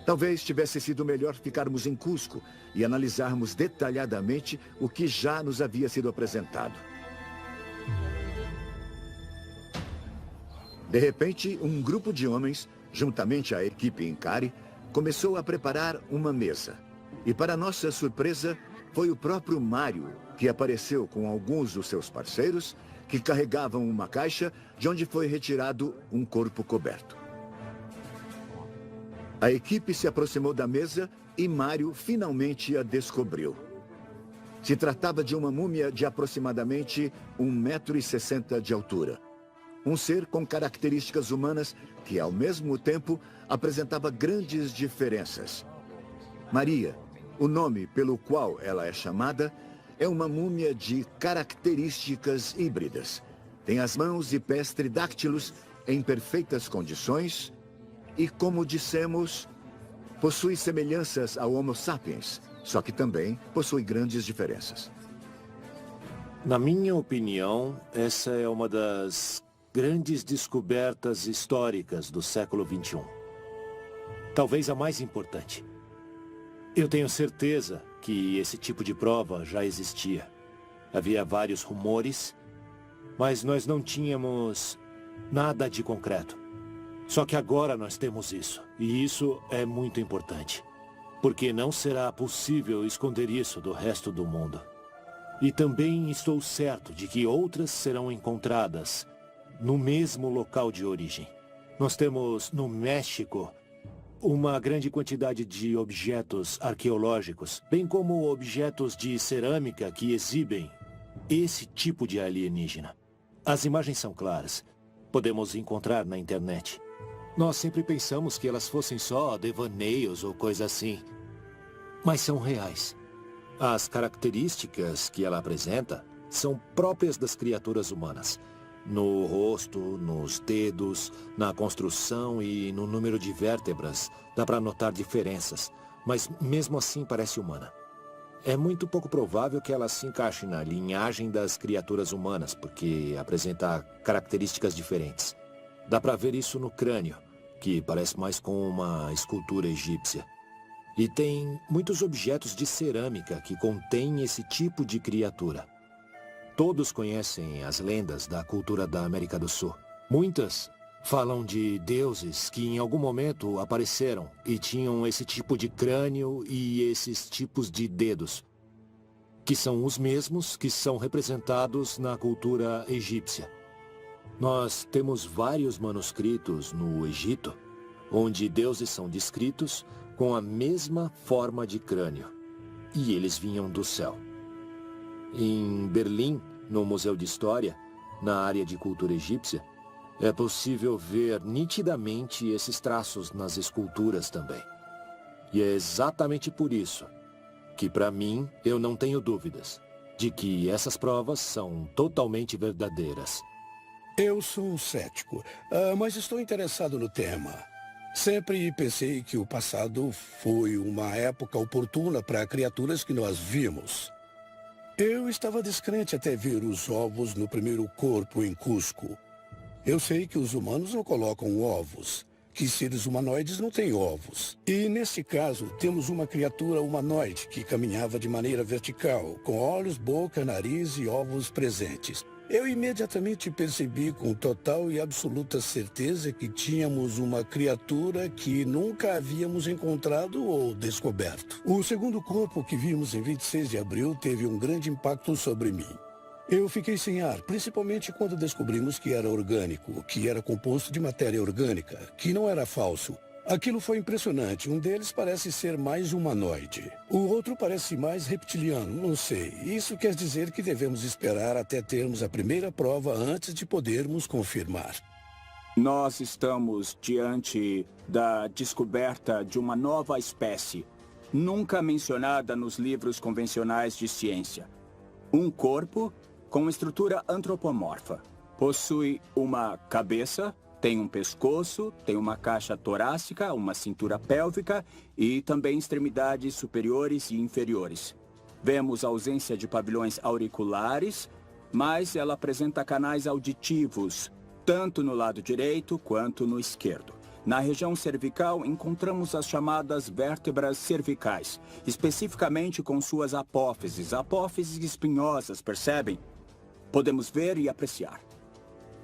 Talvez tivesse sido melhor ficarmos em Cusco e analisarmos detalhadamente o que já nos havia sido apresentado. De repente, um grupo de homens, juntamente à equipe Incari, começou a preparar uma mesa. E para nossa surpresa, foi o próprio Mário que apareceu com alguns dos seus parceiros que carregavam uma caixa de onde foi retirado um corpo coberto. A equipe se aproximou da mesa e Mário finalmente a descobriu. Se tratava de uma múmia de aproximadamente 1,60 m de altura. Um ser com características humanas que, ao mesmo tempo, apresentava grandes diferenças. Maria, o nome pelo qual ela é chamada, é uma múmia de características híbridas. Tem as mãos e pés tridáctilos em perfeitas condições e, como dissemos, possui semelhanças ao Homo sapiens, só que também possui grandes diferenças. Na minha opinião, essa é uma das grandes descobertas históricas do século XXI. Talvez a mais importante. Eu tenho certeza que esse tipo de prova já existia. Havia vários rumores, mas nós não tínhamos nada de concreto. Só que agora nós temos isso, e isso é muito importante. Porque não será possível esconder isso do resto do mundo. E também estou certo de que outras serão encontradas no mesmo local de origem. Nós temos, no México, uma grande quantidade de objetos arqueológicos, bem como objetos de cerâmica que exibem esse tipo de alienígena. As imagens são claras. Podemos encontrar na internet. Nós sempre pensamos que elas fossem só devaneios ou coisa assim. Mas são reais. As características que ela apresenta são próprias das criaturas humanas. No rosto, nos dedos, na construção e no número de vértebras, dá para notar diferenças, mas mesmo assim parece humana. É muito pouco provável que ela se encaixe na linhagem das criaturas humanas, porque apresenta características diferentes. Dá para ver isso no crânio, que parece mais com uma escultura egípcia. E tem muitos objetos de cerâmica que contêm esse tipo de criatura. Todos conhecem as lendas da cultura da América do Sul. Muitas falam de deuses que em algum momento apareceram e tinham esse tipo de crânio e esses tipos de dedos, que são os mesmos que são representados na cultura egípcia. Nós temos vários manuscritos no Egito, onde deuses são descritos com a mesma forma de crânio, e eles vinham do céu. Em Berlim, no Museu de História, na área de cultura egípcia, é possível ver nitidamente esses traços nas esculturas também. E é exatamente por isso que, para mim, eu não tenho dúvidas de que essas provas são totalmente verdadeiras. Eu sou um cético, mas estou interessado no tema. Sempre pensei que o passado foi uma época oportuna para criaturas que nós vimos. Eu estava descrente até ver os ovos no primeiro corpo em Cusco. Eu sei que os humanos não colocam ovos, que seres humanoides não têm ovos. E, nesse caso, temos uma criatura humanoide que caminhava de maneira vertical, com olhos, boca, nariz e ovos presentes. Eu imediatamente percebi com total e absoluta certeza que tínhamos uma criatura que nunca havíamos encontrado ou descoberto. O segundo corpo que vimos em 26 de abril teve um grande impacto sobre mim. Eu fiquei sem ar, principalmente quando descobrimos que era orgânico, que era composto de matéria orgânica, que não era falso. Aquilo foi impressionante. Um deles parece ser mais humanoide. O outro parece mais reptiliano, não sei. Isso quer dizer que devemos esperar até termos a primeira prova antes de podermos confirmar. Nós estamos diante da descoberta de uma nova espécie, nunca mencionada nos livros convencionais de ciência. Um corpo com estrutura antropomorfa. Possui uma cabeça, tem um pescoço, tem uma caixa torácica, uma cintura pélvica e também extremidades superiores e inferiores. Vemos a ausência de pavilhões auriculares, mas ela apresenta canais auditivos, tanto no lado direito quanto no esquerdo. Na região cervical, encontramos as chamadas vértebras cervicais, especificamente com suas apófises espinhosas, percebem? Podemos ver e apreciar.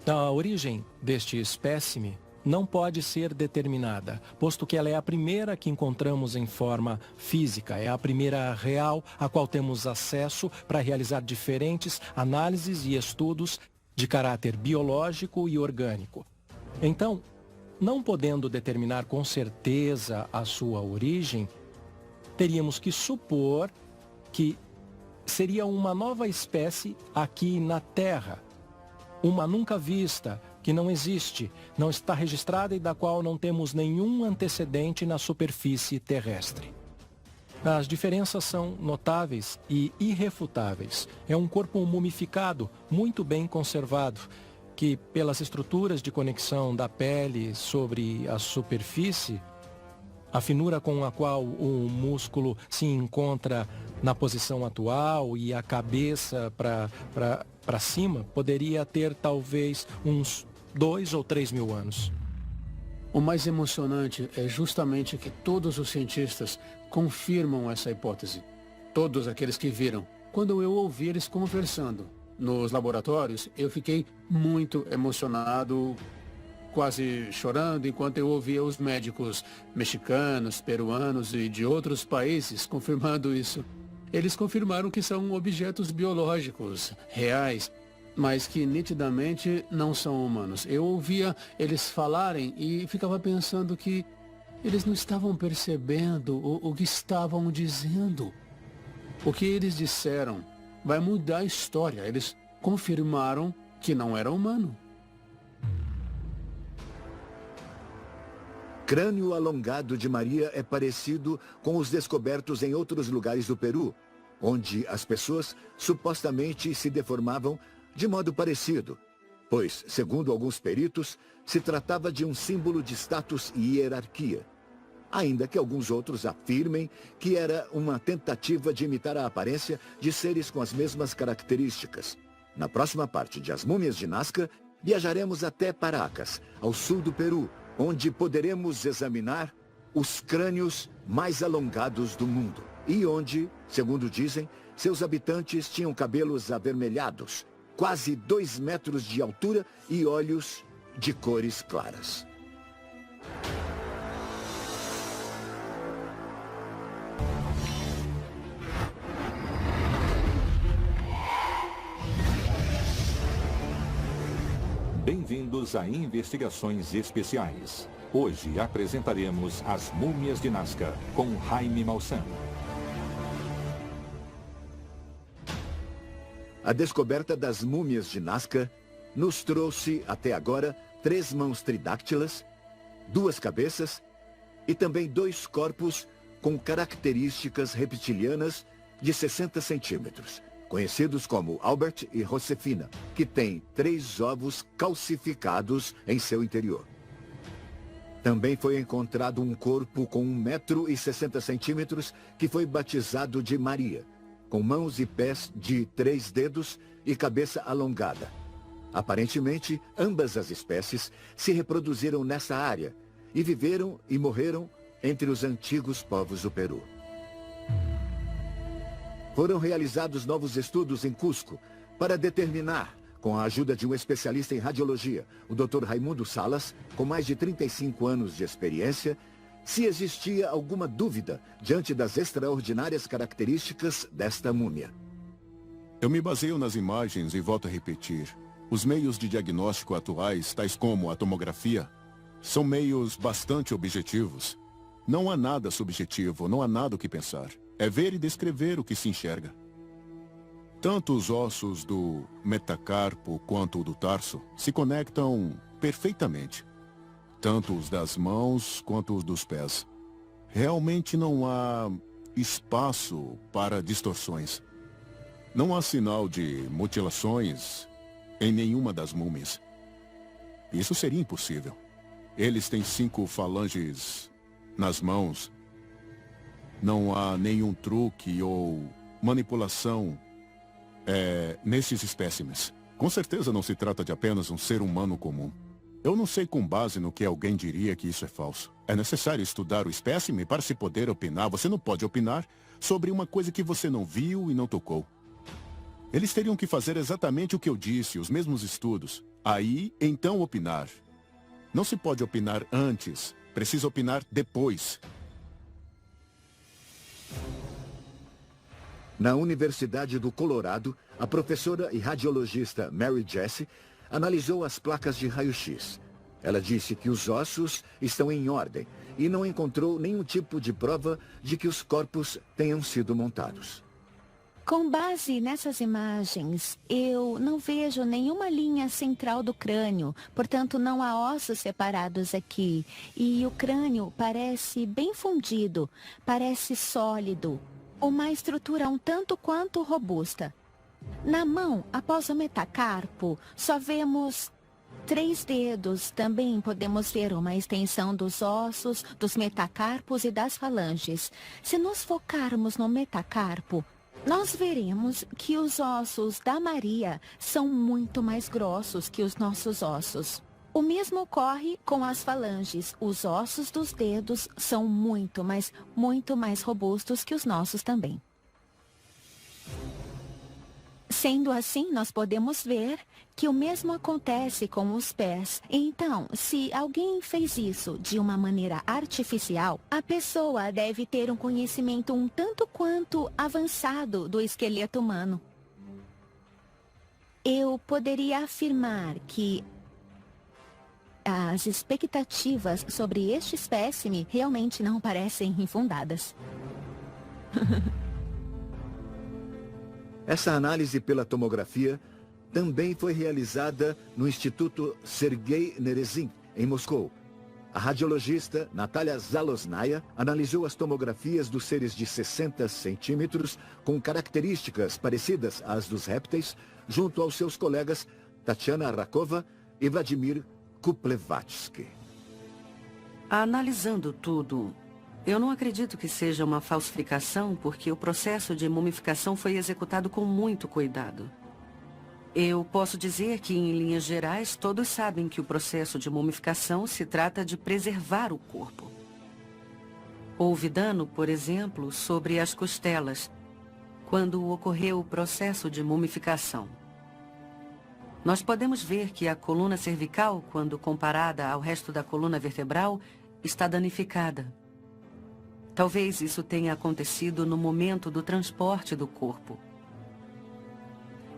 A origem deste espécime não pode ser determinada, posto que ela é a primeira que encontramos em forma física, é a primeira real a qual temos acesso para realizar diferentes análises e estudos de caráter biológico e orgânico. Então, não podendo determinar com certeza a sua origem, teríamos que supor que seria uma nova espécie aqui na Terra, uma nunca vista, que não existe, não está registrada e da qual não temos nenhum antecedente na superfície terrestre. As diferenças são notáveis e irrefutáveis. É um corpo mumificado, muito bem conservado, que pelas estruturas de conexão da pele sobre a superfície, a finura com a qual o músculo se encontra na posição atual e a cabeça para cima, poderia ter talvez uns 2 ou 3 mil anos. O mais emocionante é justamente que todos os cientistas confirmam essa hipótese. Todos aqueles que viram. Quando eu ouvi eles conversando nos laboratórios, eu fiquei muito emocionado, quase chorando, enquanto eu ouvia os médicos mexicanos, peruanos e de outros países confirmando isso. Eles confirmaram que são objetos biológicos, reais, mas que nitidamente não são humanos. Eu ouvia eles falarem e ficava pensando que eles não estavam percebendo o que estavam dizendo. O que eles disseram vai mudar a história. Eles confirmaram que não era humano. crânio alongado de Maria é parecido com os descobertos em outros lugares do Peru, onde as pessoas supostamente se deformavam de modo parecido, pois, segundo alguns peritos, se tratava de um símbolo de status e hierarquia, ainda que alguns outros afirmem que era uma tentativa de imitar a aparência de seres com as mesmas características. Na próxima parte de As Múmias de Nazca, viajaremos até Paracas, ao sul do Peru, onde poderemos examinar os crânios mais alongados do mundo e onde, segundo dizem, seus habitantes tinham cabelos avermelhados, quase 2 metros de altura e olhos de cores claras. Bem-vindos a Investigações Especiais. Hoje apresentaremos As Múmias de Nazca, com Jaime Maussan. A descoberta das múmias de Nazca nos trouxe, até agora, 3 mãos tridáctilas, 2 cabeças e também 2 corpos com características reptilianas de 60 centímetros, conhecidos como Albert e Josefina, que têm 3 ovos calcificados em seu interior. Também foi encontrado um corpo com 1,60 m que foi batizado de Maria, com mãos e pés de 3 dedos e cabeça alongada. Aparentemente, ambas as espécies se reproduziram nessa área e viveram e morreram entre os antigos povos do Peru. Foram realizados novos estudos em Cusco para determinar, com a ajuda de um especialista em radiologia, o Dr. Raimundo Salas, com mais de 35 anos de experiência, se existia alguma dúvida diante das extraordinárias características desta múmia. Eu me baseio nas imagens e volto a repetir. Os meios de diagnóstico atuais, tais como a tomografia, são meios bastante objetivos. Não há nada subjetivo, não há nada o que pensar. É ver e descrever o que se enxerga. Tanto os ossos do metacarpo quanto o do tarso se conectam perfeitamente. Tanto os das mãos quanto os dos pés. Realmente não há espaço para distorções. Não há sinal de mutilações em nenhuma das múmias. Isso seria impossível. Eles têm 5 falanges nas mãos. Não há nenhum truque ou manipulação nesses espécimes. Com certeza não se trata de apenas um ser humano comum. Eu não sei com base no que alguém diria que isso é falso. É necessário estudar o espécime para se poder opinar. Você não pode opinar sobre uma coisa que você não viu e não tocou. Eles teriam que fazer exatamente o que eu disse, os mesmos estudos. Aí, então opinar. Não se pode opinar antes. Precisa opinar depois. Na Universidade do Colorado, a professora e radiologista Mary Jessie analisou as placas de raio-x. Ela disse que os ossos estão em ordem e não encontrou nenhum tipo de prova de que os corpos tenham sido montados. Com base nessas imagens, eu não vejo nenhuma linha central do crânio, portanto não há ossos separados aqui. E o crânio parece bem fundido, parece sólido, uma estrutura um tanto quanto robusta. Na mão, após o metacarpo, só vemos 3 dedos. Também podemos ver uma extensão dos ossos, dos metacarpos e das falanges. Se nos focarmos no metacarpo, nós veremos que os ossos da Maria são muito mais grossos que os nossos ossos. O mesmo ocorre com as falanges. Os ossos dos dedos são muito mais robustos que os nossos também. Sendo assim, nós podemos ver que o mesmo acontece com os pés. Então, se alguém fez isso de uma maneira artificial, a pessoa deve ter um conhecimento um tanto quanto avançado do esqueleto humano. Eu poderia afirmar que as expectativas sobre este espécime realmente não parecem infundadas. Essa análise pela tomografia também foi realizada no Instituto Sergei Nerezin, em Moscou. A radiologista Natália Zalosnaya analisou as tomografias dos seres de 60 centímetros com características parecidas às dos répteis, junto aos seus colegas Tatiana Rakova e Vladimir Kuplevatsky. Analisando tudo, eu não acredito que seja uma falsificação, porque o processo de mumificação foi executado com muito cuidado. Eu posso dizer que, em linhas gerais, todos sabem que o processo de mumificação se trata de preservar o corpo. Houve dano, por exemplo, sobre as costelas, quando ocorreu o processo de mumificação. Nós podemos ver que a coluna cervical, quando comparada ao resto da coluna vertebral, está danificada. Talvez isso tenha acontecido no momento do transporte do corpo.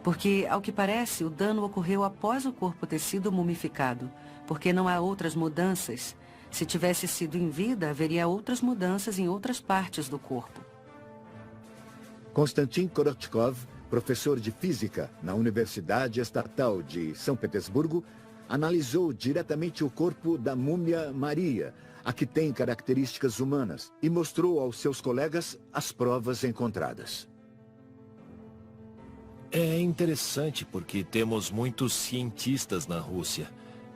Porque, ao que parece, o dano ocorreu após o corpo ter sido mumificado, porque não há outras mudanças. Se tivesse sido em vida, haveria outras mudanças em outras partes do corpo. Konstantin Korotkov, professor de física na Universidade Estatal de São Petersburgo, analisou diretamente o corpo da múmia Maria, a que tem características humanas, e mostrou aos seus colegas as provas encontradas. É interessante porque temos muitos cientistas na Rússia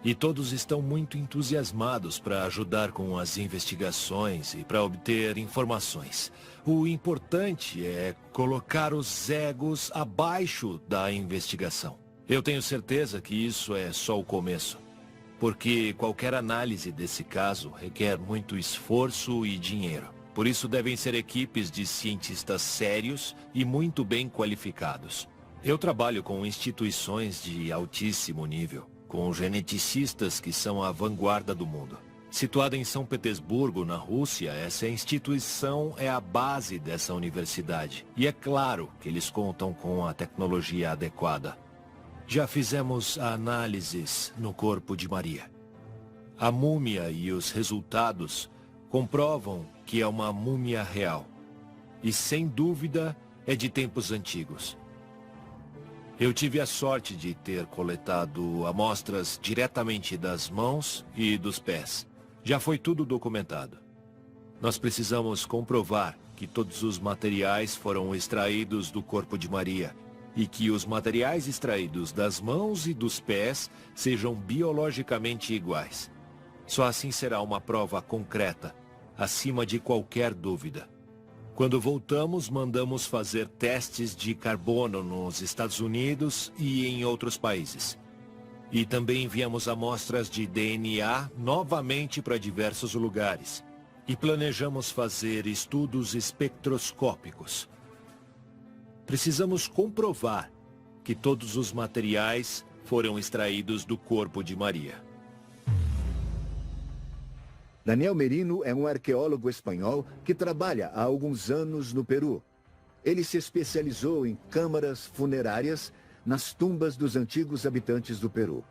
e todos estão muito entusiasmados para ajudar com as investigações e para obter informações. O importante é colocar os egos abaixo da investigação. Eu tenho certeza que isso é só o começo, porque qualquer análise desse caso requer muito esforço e dinheiro. Por isso devem ser equipes de cientistas sérios e muito bem qualificados. Eu trabalho com instituições de altíssimo nível, com geneticistas que são a vanguarda do mundo. Situada em São Petersburgo, na Rússia, essa instituição é a base dessa universidade. E é claro que eles contam com a tecnologia adequada. Já fizemos análises no corpo de Maria. A múmia e os resultados comprovam que é uma múmia real. E, sem dúvida, é de tempos antigos. Eu tive a sorte de ter coletado amostras diretamente das mãos e dos pés. Já foi tudo documentado. Nós precisamos comprovar que todos os materiais foram extraídos do corpo de Maria e que os materiais extraídos das mãos e dos pés sejam biologicamente iguais. Só assim será uma prova concreta, acima de qualquer dúvida. Quando voltamos, mandamos fazer testes de carbono nos Estados Unidos e em outros países. E também enviamos amostras de DNA novamente para diversos lugares. E planejamos fazer estudos espectroscópicos. Precisamos comprovar que todos os materiais foram extraídos do corpo de Maria. Daniel Merino é um arqueólogo espanhol que trabalha há alguns anos no Peru. Ele se especializou em câmaras funerárias nas tumbas dos antigos habitantes do Peru.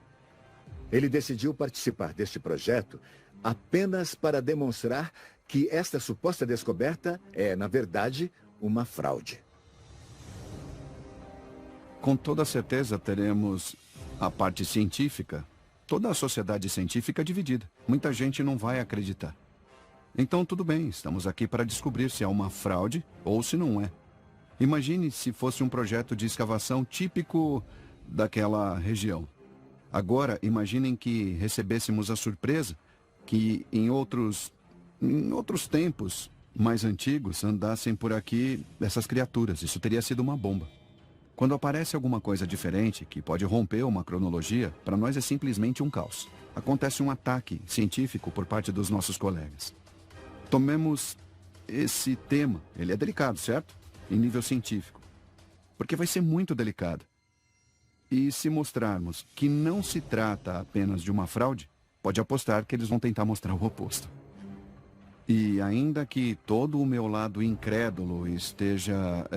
Ele decidiu participar deste projeto apenas para demonstrar que esta suposta descoberta é, na verdade, uma fraude. Com toda certeza teremos a parte científica, toda a sociedade científica dividida. Muita gente não vai acreditar. Então tudo bem, estamos aqui para descobrir se é uma fraude ou se não é. Imagine se fosse um projeto de escavação típico daquela região. Agora, imaginem que recebêssemos a surpresa que em outros tempos mais antigos andassem por aqui essas criaturas. Isso teria sido uma bomba. Quando aparece alguma coisa diferente, que pode romper uma cronologia, para nós é simplesmente um caos. Acontece um ataque científico por parte dos nossos colegas. Tomemos esse tema, ele é delicado, certo? Em nível científico. Porque vai ser muito delicado. E se mostrarmos que não se trata apenas de uma fraude, pode apostar que eles vão tentar mostrar o oposto. E ainda que todo o meu lado incrédulo esteja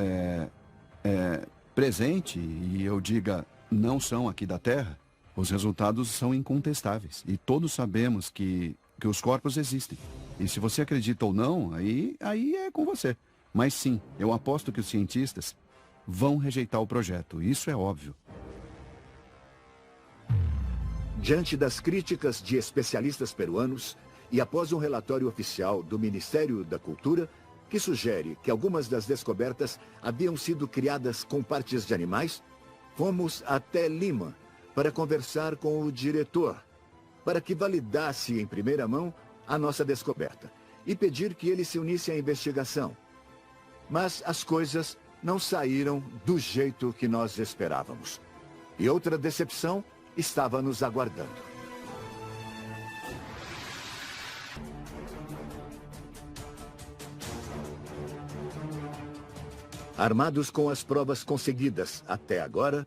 presente e eu diga não são aqui da Terra, os resultados são incontestáveis. E todos sabemos que os corpos existem. E se você acredita ou não, aí é com você. Mas sim, eu aposto que os cientistas vão rejeitar o projeto. Isso é óbvio. Diante das críticas de especialistas peruanos, e após um relatório oficial do Ministério da Cultura, que sugere que algumas das descobertas haviam sido criadas com partes de animais, fomos até Lima para conversar com o diretor, para que validasse em primeira mão a nossa descoberta e pedir que ele se unisse à investigação. Mas as coisas não saíram do jeito que nós esperávamos. E outra decepção estava nos aguardando. Armados com as provas conseguidas até agora,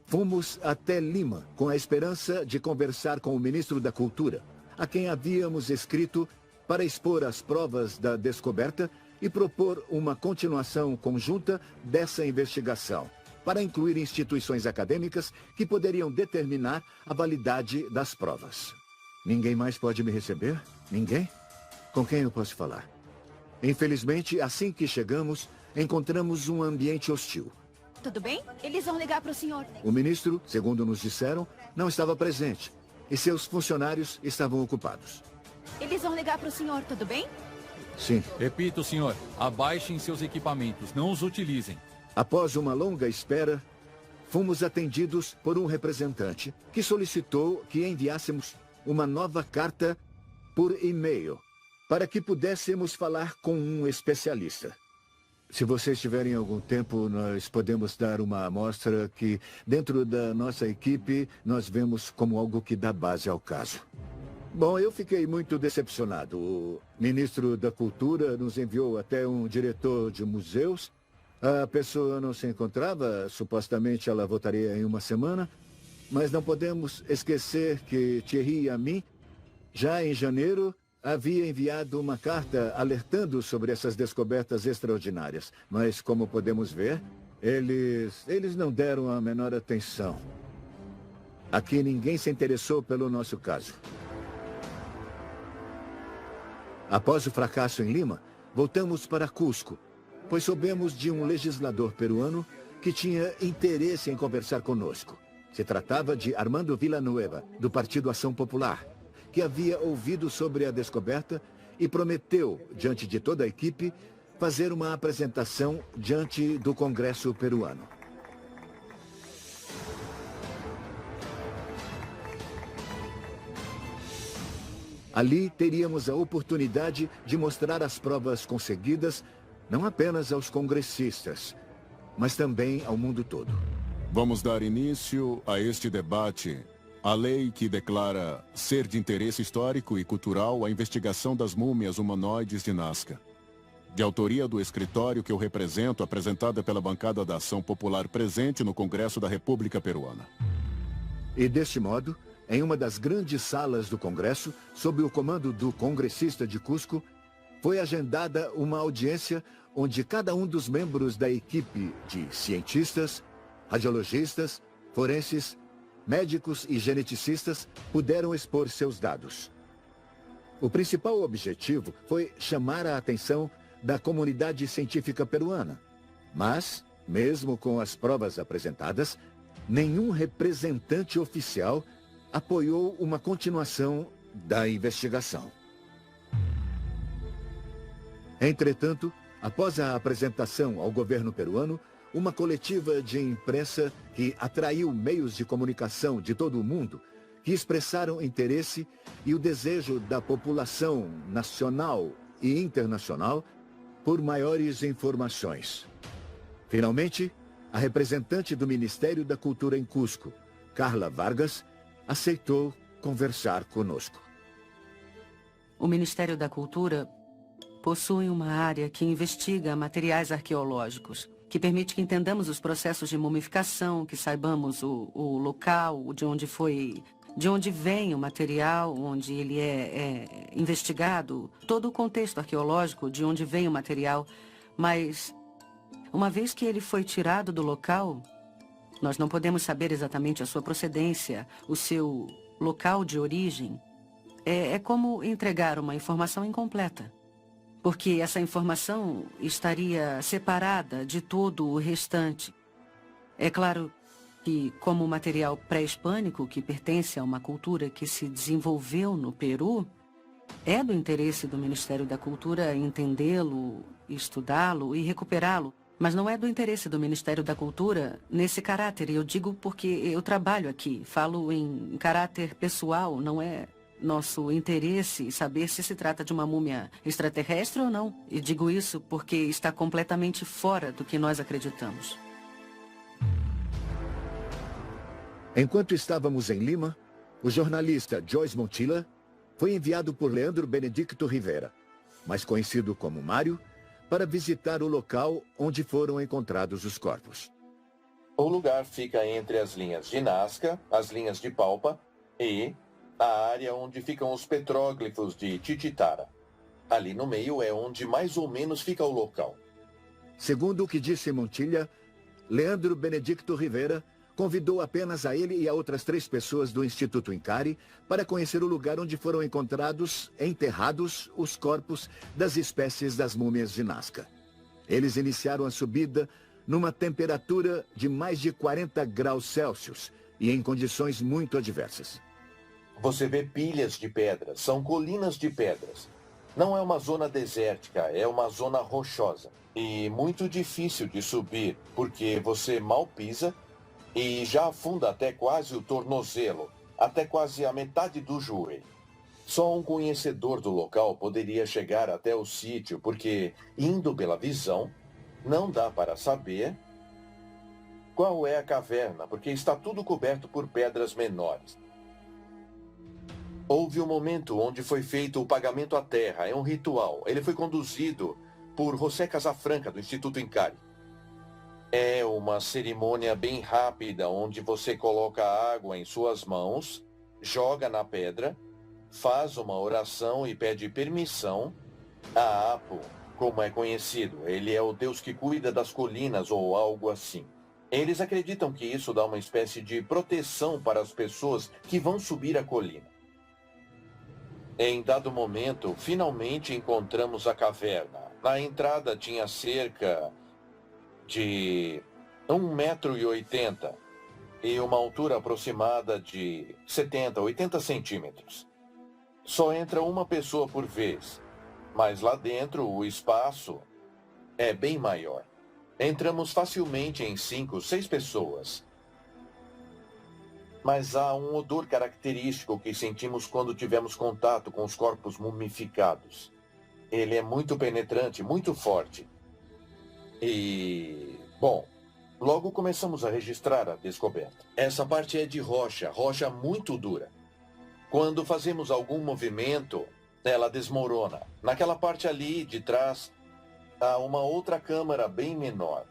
fomos até Lima com a esperança de conversar com o ministro da Cultura, a quem havíamos escrito para expor as provas da descoberta e propor uma continuação conjunta dessa investigação, para incluir instituições acadêmicas que poderiam determinar a validade das provas. Ninguém mais pode me receber? Ninguém? Com quem eu posso falar? Infelizmente, assim que chegamos, encontramos um ambiente hostil. Tudo bem? Eles vão ligar para o senhor. O ministro, segundo nos disseram, não estava presente e seus funcionários estavam ocupados. Eles vão ligar para o senhor, tudo bem? Sim. Repito, senhor. Abaixem seus equipamentos, não os utilizem. Após uma longa espera, fomos atendidos por um representante que solicitou que enviássemos uma nova carta por e-mail para que pudéssemos falar com um especialista. Se vocês tiverem algum tempo, nós podemos dar uma amostra que, dentro da nossa equipe, nós vemos como algo que dá base ao caso. Bom, eu fiquei muito decepcionado. O ministro da Cultura nos enviou até um diretor de museus. A pessoa não se encontrava, supostamente ela voltaria em uma semana. Mas não podemos esquecer que Thierry Amin, já em janeiro, havia enviado uma carta alertando sobre essas descobertas extraordinárias. Mas, como podemos ver, eles não deram a menor atenção. Aqui ninguém se interessou pelo nosso caso. Após o fracasso em Lima, voltamos para Cusco, pois soubemos de um legislador peruano que tinha interesse em conversar conosco. Se tratava de Armando Villanueva, do Partido Ação Popular, que havia ouvido sobre a descoberta e prometeu, diante de toda a equipe, fazer uma apresentação diante do Congresso peruano. Ali teríamos a oportunidade de mostrar as provas conseguidas, não apenas aos congressistas, mas também ao mundo todo. Vamos dar início a este debate. A lei que declara ser de interesse histórico e cultural a investigação das múmias humanoides de Nazca. De autoria do escritório que eu represento, apresentada pela bancada da Ação Popular presente no Congresso da República Peruana. E deste modo, em uma das grandes salas do Congresso, sob o comando do congressista de Cusco, foi agendada uma audiência onde cada um dos membros da equipe de cientistas, radiologistas, forenses, médicos e geneticistas puderam expor seus dados. O principal objetivo foi chamar a atenção da comunidade científica peruana. Mas, mesmo com as provas apresentadas, nenhum representante oficial apoiou uma continuação da investigação. Entretanto, após a apresentação ao governo peruano, uma coletiva de imprensa que atraiu meios de comunicação de todo o mundo, que expressaram interesse e o desejo da população nacional e internacional por maiores informações. Finalmente, a representante do Ministério da Cultura em Cusco, Carla Vargas, aceitou conversar conosco. O Ministério da Cultura possui uma área que investiga materiais arqueológicos, que permite que entendamos os processos de mumificação, que saibamos o local de onde vem o material, onde ele é investigado, todo o contexto arqueológico de onde vem o material. Mas, uma vez que ele foi tirado do local, nós não podemos saber exatamente a sua procedência, o seu local de origem. É como entregar uma informação incompleta, porque essa informação estaria separada de todo o restante. É claro que, como material pré-hispânico, que pertence a uma cultura que se desenvolveu no Peru, É do interesse do Ministério da Cultura entendê-lo, estudá-lo e recuperá-lo, mas não é do interesse do Ministério da Cultura nesse caráter. E eu digo porque eu trabalho aqui, falo em caráter pessoal, não é nosso interesse saber se trata de uma múmia extraterrestre ou não. E digo isso porque está completamente fora do que nós acreditamos. Enquanto estávamos em Lima, o jornalista Joyce Montilla foi enviado por Leandro Benedicto Rivera, mais conhecido como Mário, para visitar o local onde foram encontrados os corpos. O lugar fica entre as linhas de Nazca, as linhas de Palpa e a área onde ficam os petróglifos de Tititara. Ali no meio é onde mais ou menos fica o local. Segundo o que disse Montilla, Leandro Benedicto Rivera convidou apenas a ele e a outras 3 pessoas do Instituto Incari para conhecer o lugar onde foram enterrados os corpos das espécies das múmias de Nazca. Eles iniciaram a subida numa temperatura de mais de 40 graus Celsius e em condições muito adversas. Você vê pilhas de pedras, são colinas de pedras. Não é uma zona desértica, é uma zona rochosa. E muito difícil de subir, porque você mal pisa e já afunda até quase o tornozelo, até quase a metade do joelho. Só um conhecedor do local poderia chegar até o sítio, porque, indo pela visão, não dá para saber qual é a caverna, porque está tudo coberto por pedras menores. Houve um momento onde foi feito o pagamento à terra, é um ritual. Ele foi conduzido por José Casafranca, do Instituto Incari. É uma cerimônia bem rápida, onde você coloca água em suas mãos, joga na pedra, faz uma oração e pede permissão a Apo, como é conhecido. Ele é o deus que cuida das colinas ou algo assim. Eles acreditam que isso dá uma espécie de proteção para as pessoas que vão subir a colina. Em dado momento, finalmente encontramos a caverna. Na entrada tinha cerca de 1,80 m e uma altura aproximada de 70, 80 centímetros. Só entra uma pessoa por vez, mas lá dentro o espaço é bem maior. Entramos facilmente em 5, 6 pessoas. Mas há um odor característico que sentimos quando tivemos contato com os corpos mumificados. Ele é muito penetrante, muito forte. E, bom, logo começamos a registrar a descoberta. Essa parte é de rocha, rocha muito dura. Quando fazemos algum movimento, ela desmorona. Naquela parte ali de trás, há uma outra câmara bem menor.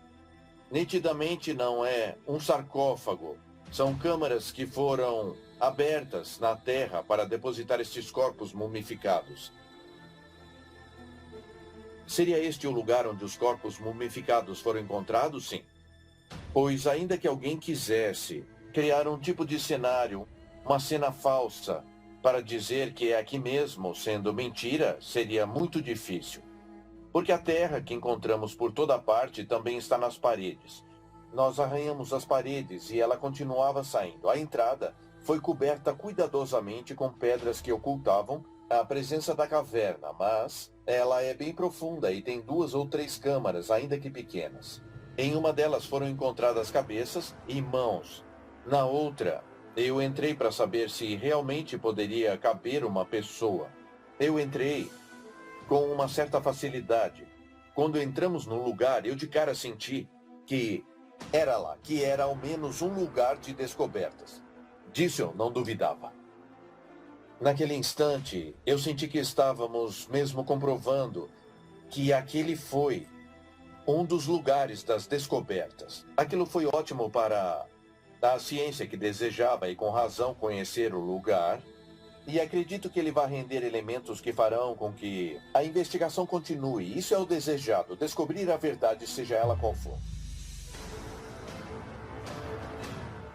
Nitidamente não é um sarcófago. São câmaras que foram abertas na terra para depositar estes corpos mumificados. Seria este o lugar onde os corpos mumificados foram encontrados? Sim. Pois ainda que alguém quisesse criar um tipo de cenário, uma cena falsa, para dizer que é aqui mesmo, sendo mentira, seria muito difícil. Porque a terra que encontramos por toda parte também está nas paredes. Nós arranhamos as paredes e ela continuava saindo. A entrada foi coberta cuidadosamente com pedras que ocultavam a presença da caverna, mas ela é bem profunda e tem 2 ou 3 câmaras, ainda que pequenas. Em uma delas foram encontradas cabeças e mãos. Na outra, eu entrei para saber se realmente poderia caber uma pessoa. Eu entrei com uma certa facilidade. Quando entramos no lugar, eu de cara senti que era lá, que era ao menos um lugar de descobertas. Disso eu não duvidava. Naquele instante, eu senti que estávamos mesmo comprovando que aquele foi um dos lugares das descobertas. Aquilo foi ótimo para a ciência que desejava, e com razão, conhecer o lugar. E acredito que ele vai render elementos que farão com que a investigação continue. Isso é o desejado, descobrir a verdade, seja ela qual for.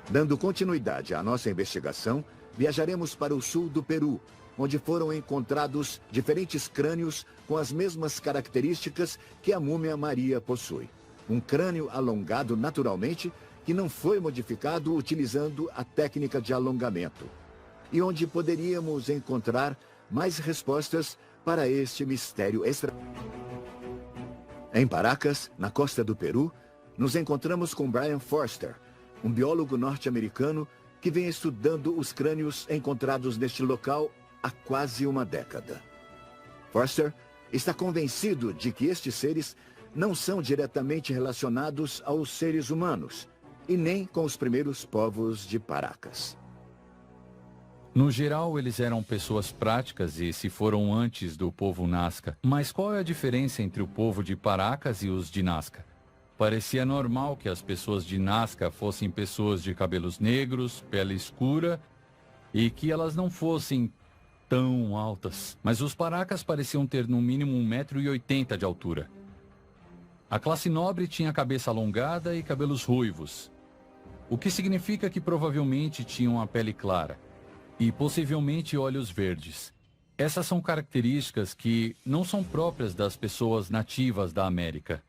Dando continuidade à nossa investigação, viajaremos para o sul do Peru, onde foram encontrados diferentes crânios com as mesmas características que a múmia Maria possui. Um crânio alongado naturalmente, que não foi modificado utilizando a técnica de alongamento. E onde poderíamos encontrar mais respostas para este mistério extra. Em Paracas, na costa do Peru, nos encontramos com Brian Forster, um biólogo norte-americano que vem estudando os crânios encontrados neste local há quase uma década. Forster está convencido de que estes seres não são diretamente relacionados aos seres humanos e nem com os primeiros povos de Paracas. No geral, eles eram pessoas práticas e se foram antes do povo Nazca. Mas qual é a diferença entre o povo de Paracas e os de Nazca? Parecia normal que as pessoas de Nazca fossem pessoas de cabelos negros, pele escura e que elas não fossem tão altas. Mas os Paracas pareciam ter no mínimo 1,80 m de altura. A classe nobre tinha cabeça alongada e cabelos ruivos, o que significa que provavelmente tinham a pele clara e possivelmente olhos verdes. Essas são características que não são próprias das pessoas nativas da América.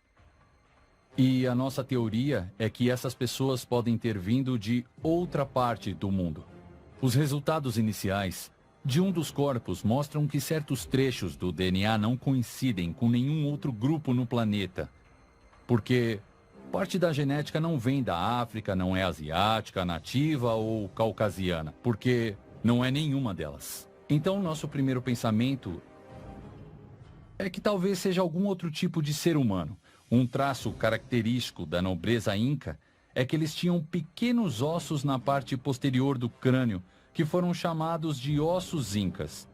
E a nossa teoria é que essas pessoas podem ter vindo de outra parte do mundo. Os resultados iniciais de um dos corpos mostram que certos trechos do DNA não coincidem com nenhum outro grupo no planeta, porque parte da genética não vem da África, não é asiática, nativa ou caucasiana, porque não é nenhuma delas. Então, nosso primeiro pensamento é que talvez seja algum outro tipo de ser humano. Um traço característico da nobreza inca é que eles tinham pequenos ossos na parte posterior do crânio, que foram chamados de ossos incas.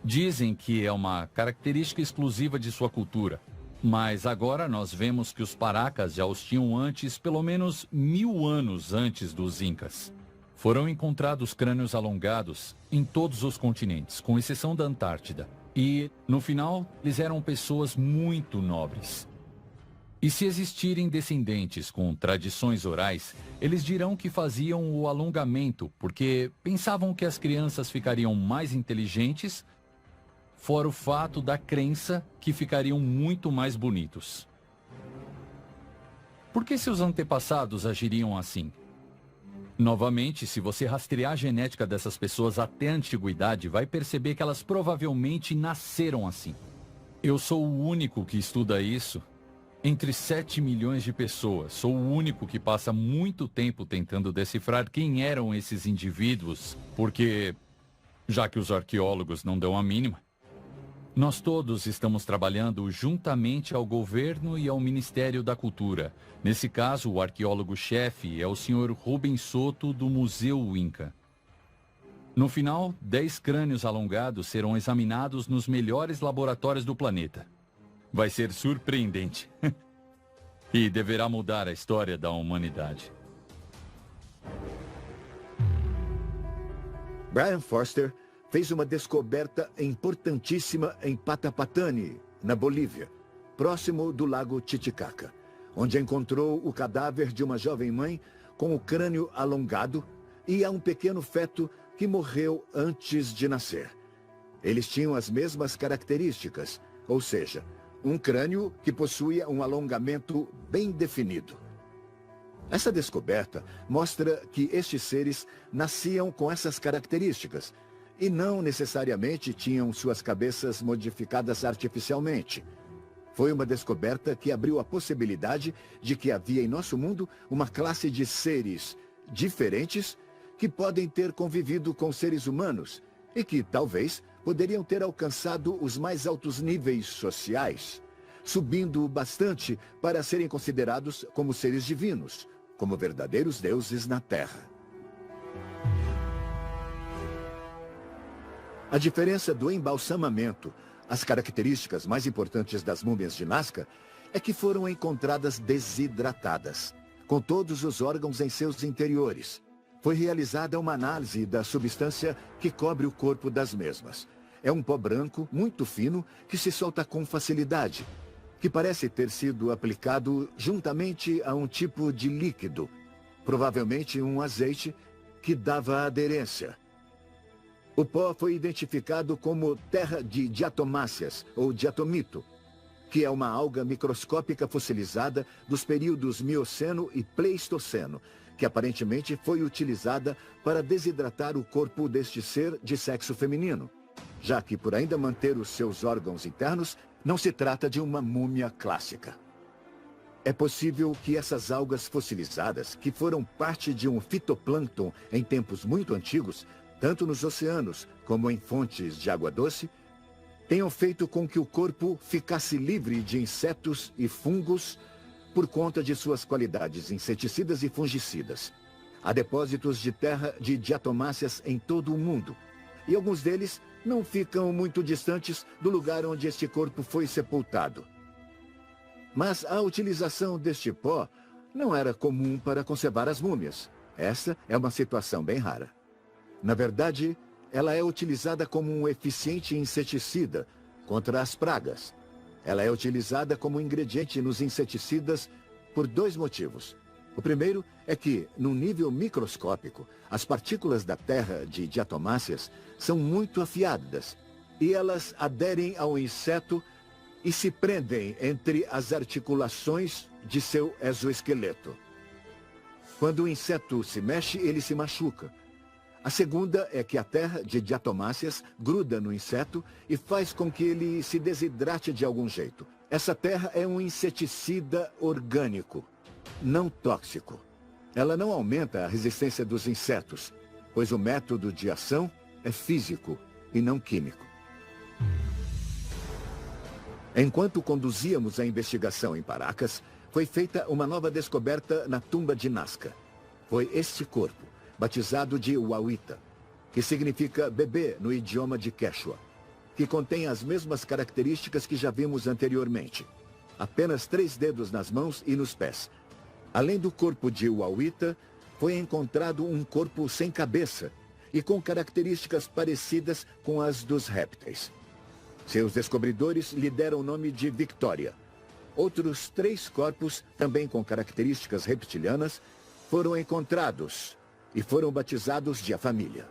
Dizem que é uma característica exclusiva de sua cultura, mas agora nós vemos que os Paracas já os tinham antes, pelo menos 1000 anos antes dos incas. Foram encontrados crânios alongados em todos os continentes, com exceção da Antártida. E, no final, eles eram pessoas muito nobres. E se existirem descendentes com tradições orais, eles dirão que faziam o alongamento porque pensavam que as crianças ficariam mais inteligentes, fora o fato da crença que ficariam muito mais bonitos. Por que seus antepassados agiriam assim? Novamente, se você rastrear a genética dessas pessoas até a antiguidade, vai perceber que elas provavelmente nasceram assim. Eu sou o único que estuda isso entre 7 milhões de pessoas. Sou o único que passa muito tempo tentando decifrar quem eram esses indivíduos, porque, já que os arqueólogos não dão a mínima, nós todos estamos trabalhando juntamente ao governo e ao Ministério da Cultura. Nesse caso, o arqueólogo-chefe é o Sr. Rubens Soto, do Museu Inca. No final, 10 crânios alongados serão examinados nos melhores laboratórios do planeta. Vai ser surpreendente. E deverá mudar a história da humanidade. Brian Forster fez uma descoberta importantíssima em Patapatani, na Bolívia, próximo do lago Titicaca, onde encontrou o cadáver de uma jovem mãe com o crânio alongado e a um pequeno feto que morreu antes de nascer. Eles tinham as mesmas características, ou seja, um crânio que possuía um alongamento bem definido. Essa descoberta mostra que estes seres nasciam com essas características e não necessariamente tinham suas cabeças modificadas artificialmente. Foi uma descoberta que abriu a possibilidade de que havia em nosso mundo uma classe de seres diferentes que podem ter convivido com seres humanos e que, talvez, poderiam ter alcançado os mais altos níveis sociais, subindo bastante para serem considerados como seres divinos, como verdadeiros deuses na Terra. A diferença do embalsamamento, as características mais importantes das múmias de Nazca, é que foram encontradas desidratadas, com todos os órgãos em seus interiores. Foi realizada uma análise da substância que cobre o corpo das mesmas. É um pó branco, muito fino, que se solta com facilidade, que parece ter sido aplicado juntamente a um tipo de líquido, provavelmente um azeite, que dava aderência. O pó foi identificado como terra de diatomáceas, ou diatomito, que é uma alga microscópica fossilizada dos períodos Mioceno e Pleistoceno, que aparentemente foi utilizada para desidratar o corpo deste ser de sexo feminino. já que, por ainda manter os seus órgãos internos, não se trata de uma múmia clássica. É possível que essas algas fossilizadas, que foram parte de um fitoplâncton em tempos muito antigos, tanto nos oceanos como em fontes de água doce, tenham feito com que o corpo ficasse livre de insetos e fungos por conta de suas qualidades inseticidas e fungicidas. Há depósitos de terra de diatomáceas em todo o mundo, e alguns deles não ficam muito distantes do lugar onde este corpo foi sepultado. Mas a utilização deste pó não era comum para conservar as múmias. Essa é uma situação bem rara. Na verdade, ela é utilizada como um eficiente inseticida contra as pragas. Ela é utilizada como ingrediente nos inseticidas por 2 motivos. O primeiro é que, num nível microscópico, as partículas da terra de diatomáceas são muito afiadas e elas aderem ao inseto e se prendem entre as articulações de seu exoesqueleto. Quando o inseto se mexe, ele se machuca. A segunda é que a terra de diatomáceas gruda no inseto e faz com que ele se desidrate de algum jeito. Essa terra é um inseticida orgânico, não tóxico. Ela não aumenta a resistência dos insetos, pois o método de ação é físico e não químico. Enquanto conduzíamos a investigação em Paracas, foi feita uma nova descoberta na tumba de Nazca. Foi este corpo, batizado de Wawita, que significa bebê no idioma de Quechua, que contém as mesmas características que já vimos anteriormente. Apenas 3 dedos nas mãos e nos pés. Além do corpo de Wawita, foi encontrado um corpo sem cabeça e com características parecidas com as dos répteis. Seus descobridores lhe deram o nome de Victoria. Outros 3 corpos, também com características reptilianas, foram encontrados e foram batizados de A Família.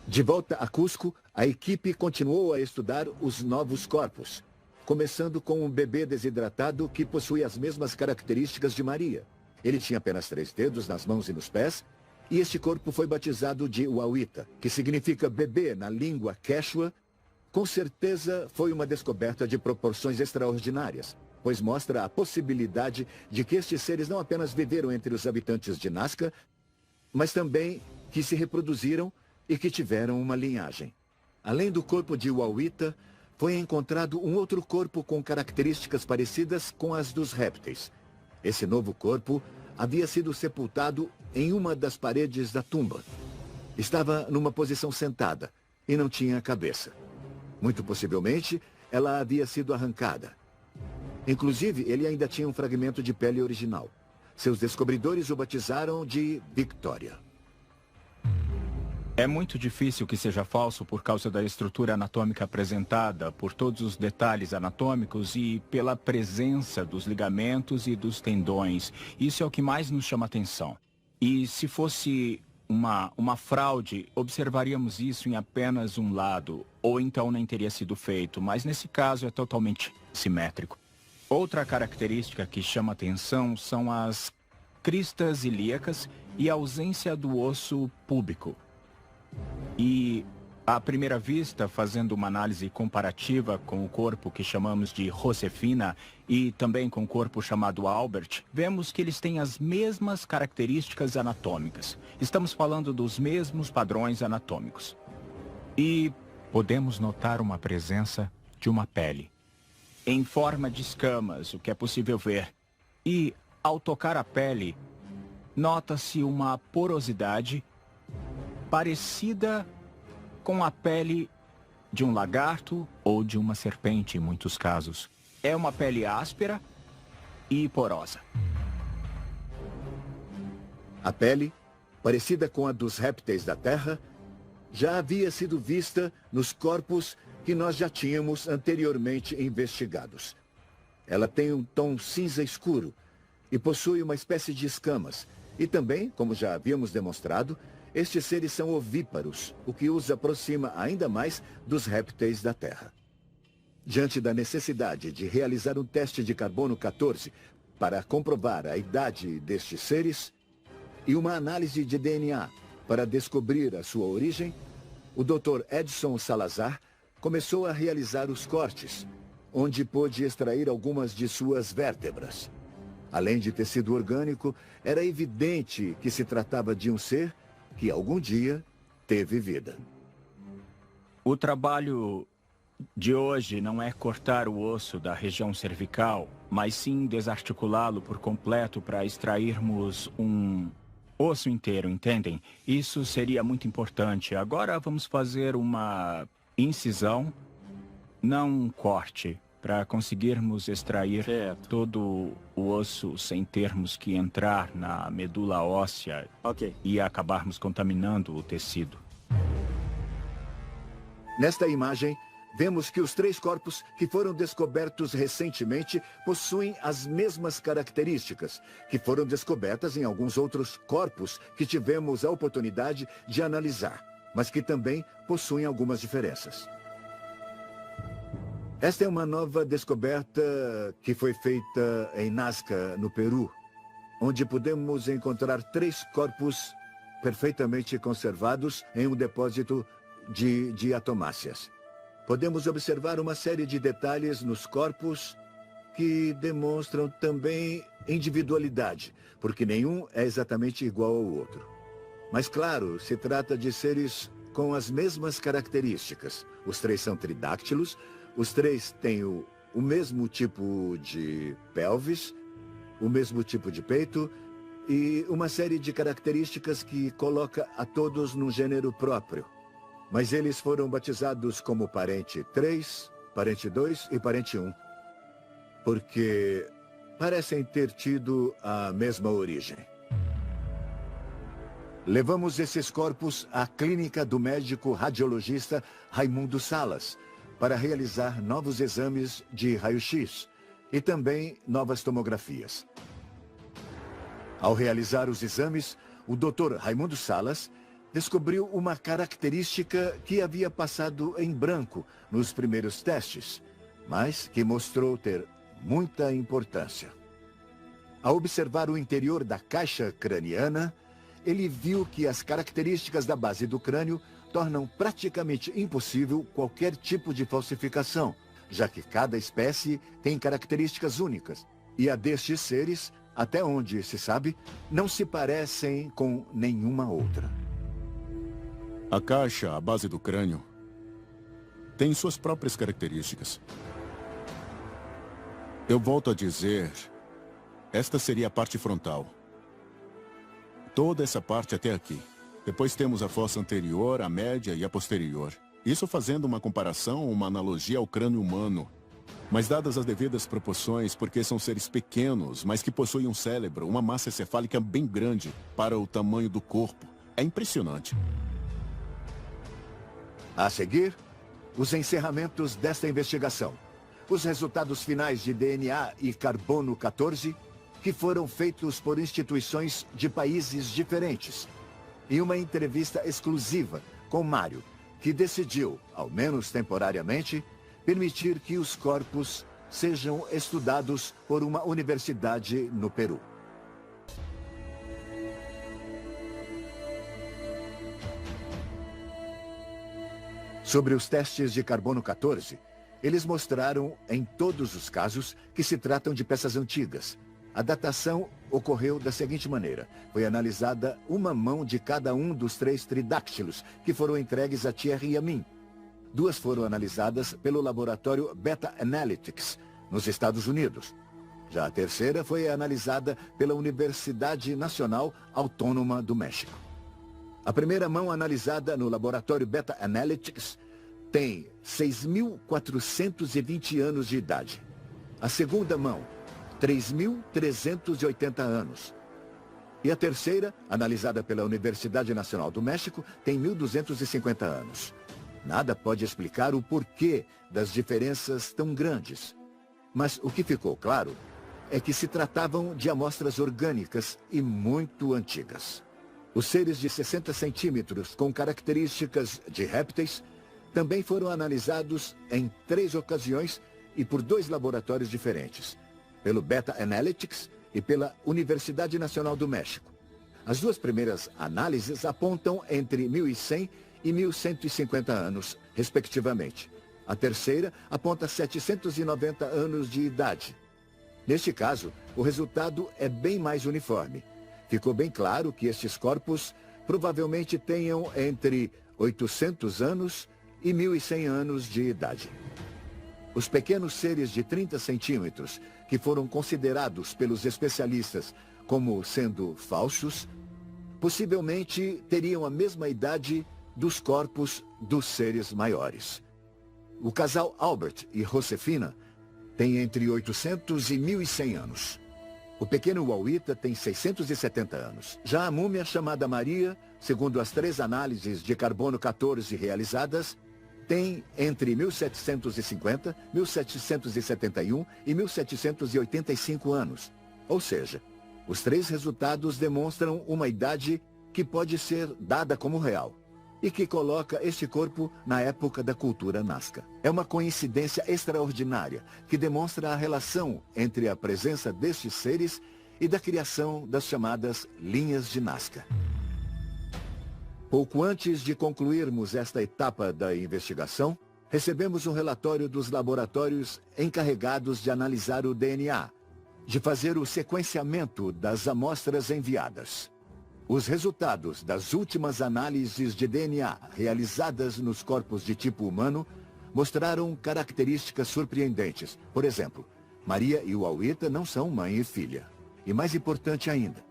De volta a Cusco, a equipe continuou a estudar os novos corpos, começando com um bebê desidratado que possui as mesmas características de Maria. Ele tinha apenas 3 dedos nas mãos e nos pés, e este corpo foi batizado de Wawita, que significa bebê na língua quechua. Com certeza foi uma descoberta de proporções extraordinárias, pois mostra a possibilidade de que estes seres não apenas viveram entre os habitantes de Nazca, mas também que se reproduziram e que tiveram uma linhagem. Além do corpo de Wawita, foi encontrado um outro corpo com características parecidas com as dos répteis. Esse novo corpo havia sido sepultado em uma das paredes da tumba. Estava numa posição sentada e não tinha cabeça. Muito possivelmente, ela havia sido arrancada. Inclusive, ele ainda tinha um fragmento de pele original. Seus descobridores o batizaram de Victoria. É muito difícil que seja falso por causa da estrutura anatômica apresentada, por todos os detalhes anatômicos e pela presença dos ligamentos e dos tendões. Isso é o que mais nos chama atenção. E se fosse uma fraude, observaríamos isso em apenas um lado, ou então nem teria sido feito, mas nesse caso é totalmente simétrico. Outra característica que chama atenção são as cristas ilíacas e a ausência do osso púbico. E, à primeira vista, fazendo uma análise comparativa com o corpo que chamamos de Josefina e também com o corpo chamado Albert, vemos que eles têm as mesmas características anatômicas. Estamos falando dos mesmos padrões anatômicos. E podemos notar uma presença de uma pele em forma de escamas, o que é possível ver. E, ao tocar a pele, nota-se uma porosidade parecida com a pele de um lagarto ou de uma serpente, em muitos casos. É uma pele áspera e porosa. A pele, parecida com a dos répteis da Terra, já havia sido vista nos corpos que nós já tínhamos anteriormente investigados. Ela tem um tom cinza escuro e possui uma espécie de escamas. E também, como já havíamos demonstrado, estes seres são ovíparos, o que os aproxima ainda mais dos répteis da Terra. Diante da necessidade de realizar um teste de carbono 14 para comprovar a idade destes seres e uma análise de DNA para descobrir a sua origem, o Dr. Edson Salazar começou a realizar os cortes, onde pôde extrair algumas de suas vértebras. Além de tecido orgânico, era evidente que se tratava de um ser que algum dia teve vida. O trabalho de hoje não é cortar o osso da região cervical, mas sim desarticulá-lo por completo para extrairmos um osso inteiro, entendem? Isso seria muito importante. Agora vamos fazer uma incisão, não um corte, para conseguirmos extrair todo o osso sem termos que entrar na medula óssea e acabarmos contaminando o tecido. Nesta imagem, vemos que os 3 corpos que foram descobertos recentemente possuem as mesmas características que foram descobertas em alguns outros corpos que tivemos a oportunidade de analisar, mas que também possuem algumas diferenças. Esta é uma nova descoberta que foi feita em Nazca, no Peru, onde pudemos encontrar 3 corpos perfeitamente conservados em um depósito de diatomáceas. Podemos observar uma série de detalhes nos corpos que demonstram também individualidade, porque nenhum é exatamente igual ao outro. Mas claro, se trata de seres com as mesmas características. Os 3 são tridáctilos, os 3 têm o mesmo tipo de pelvis, o mesmo tipo de peito e uma série de características que coloca a todos num gênero próprio. Mas eles foram batizados como parente 3, parente 2 e parente 1, porque parecem ter tido a mesma origem. Levamos esses corpos à clínica do médico radiologista Raimundo Salas para realizar novos exames de raio-x e também novas tomografias. Ao realizar os exames, o Dr. Raimundo Salas descobriu uma característica que havia passado em branco nos primeiros testes, mas que mostrou ter muita importância. Ao observar o interior da caixa craniana, ele viu que as características da base do crânio tornam praticamente impossível qualquer tipo de falsificação, já que cada espécie tem características únicas, e a destes seres, até onde se sabe, não se parecem com nenhuma outra. A caixa, a base do crânio, tem suas próprias características. Eu volto a dizer, esta seria a parte frontal. Toda essa parte até aqui. Depois temos a fossa anterior, a média e a posterior. Isso fazendo uma comparação, uma analogia ao crânio humano. Mas dadas as devidas proporções, porque são seres pequenos, mas que possuem um cérebro, uma massa encefálica bem grande para o tamanho do corpo. É impressionante. A seguir, os encerramentos desta investigação. Os resultados finais de DNA e carbono 14, que foram feitos por instituições de países diferentes. E uma entrevista exclusiva com Mário, que decidiu, ao menos temporariamente, permitir que os corpos sejam estudados por uma universidade no Peru. Sobre os testes de carbono 14, eles mostraram, em todos os casos, que se tratam de peças antigas. A datação ocorreu da seguinte maneira. Foi analisada uma mão de cada um dos 3 tridáctilos que foram entregues a Thierry e a mim. 2 foram analisadas pelo laboratório Beta Analytics, nos Estados Unidos. Já a terceira foi analisada pela Universidade Nacional Autônoma do México. A primeira mão analisada no laboratório Beta Analytics tem 6.420 anos de idade. A segunda mão, 3.380 anos. E a terceira, analisada pela Universidade Nacional do México, tem 1.250 anos. Nada pode explicar o porquê das diferenças tão grandes. Mas o que ficou claro é que se tratavam de amostras orgânicas e muito antigas. Os seres de 60 centímetros com características de répteis também foram analisados em 3 ocasiões e por 2 laboratórios diferentes, pelo Beta Analytics e pela Universidade Nacional do México. As 2 primeiras análises apontam entre 1.100 e 1.150 anos, respectivamente. A terceira aponta 790 anos de idade. Neste caso, o resultado é bem mais uniforme. Ficou bem claro que estes corpos provavelmente tenham entre 800 anos e 1.100 anos de idade. Os pequenos seres de 30 centímetros, que foram considerados pelos especialistas como sendo falsos, possivelmente teriam a mesma idade dos corpos dos seres maiores. O casal Albert e Josefina tem entre 800 e 1.100 anos. O pequeno Wawita tem 670 anos. Já a múmia chamada Maria, segundo as 3 análises de carbono 14 realizadas, tem entre 1750, 1771 e 1785 anos. Ou seja, os 3 resultados demonstram uma idade que pode ser dada como real e que coloca este corpo na época da cultura Nazca. É uma coincidência extraordinária que demonstra a relação entre a presença destes seres e da criação das chamadas linhas de Nazca. Pouco antes de concluirmos esta etapa da investigação, recebemos um relatório dos laboratórios encarregados de analisar o DNA, de fazer o sequenciamento das amostras enviadas. Os resultados das últimas análises de DNA realizadas nos corpos de tipo humano mostraram características surpreendentes. Por exemplo, Maria e Wawita não são mãe e filha. E mais importante ainda,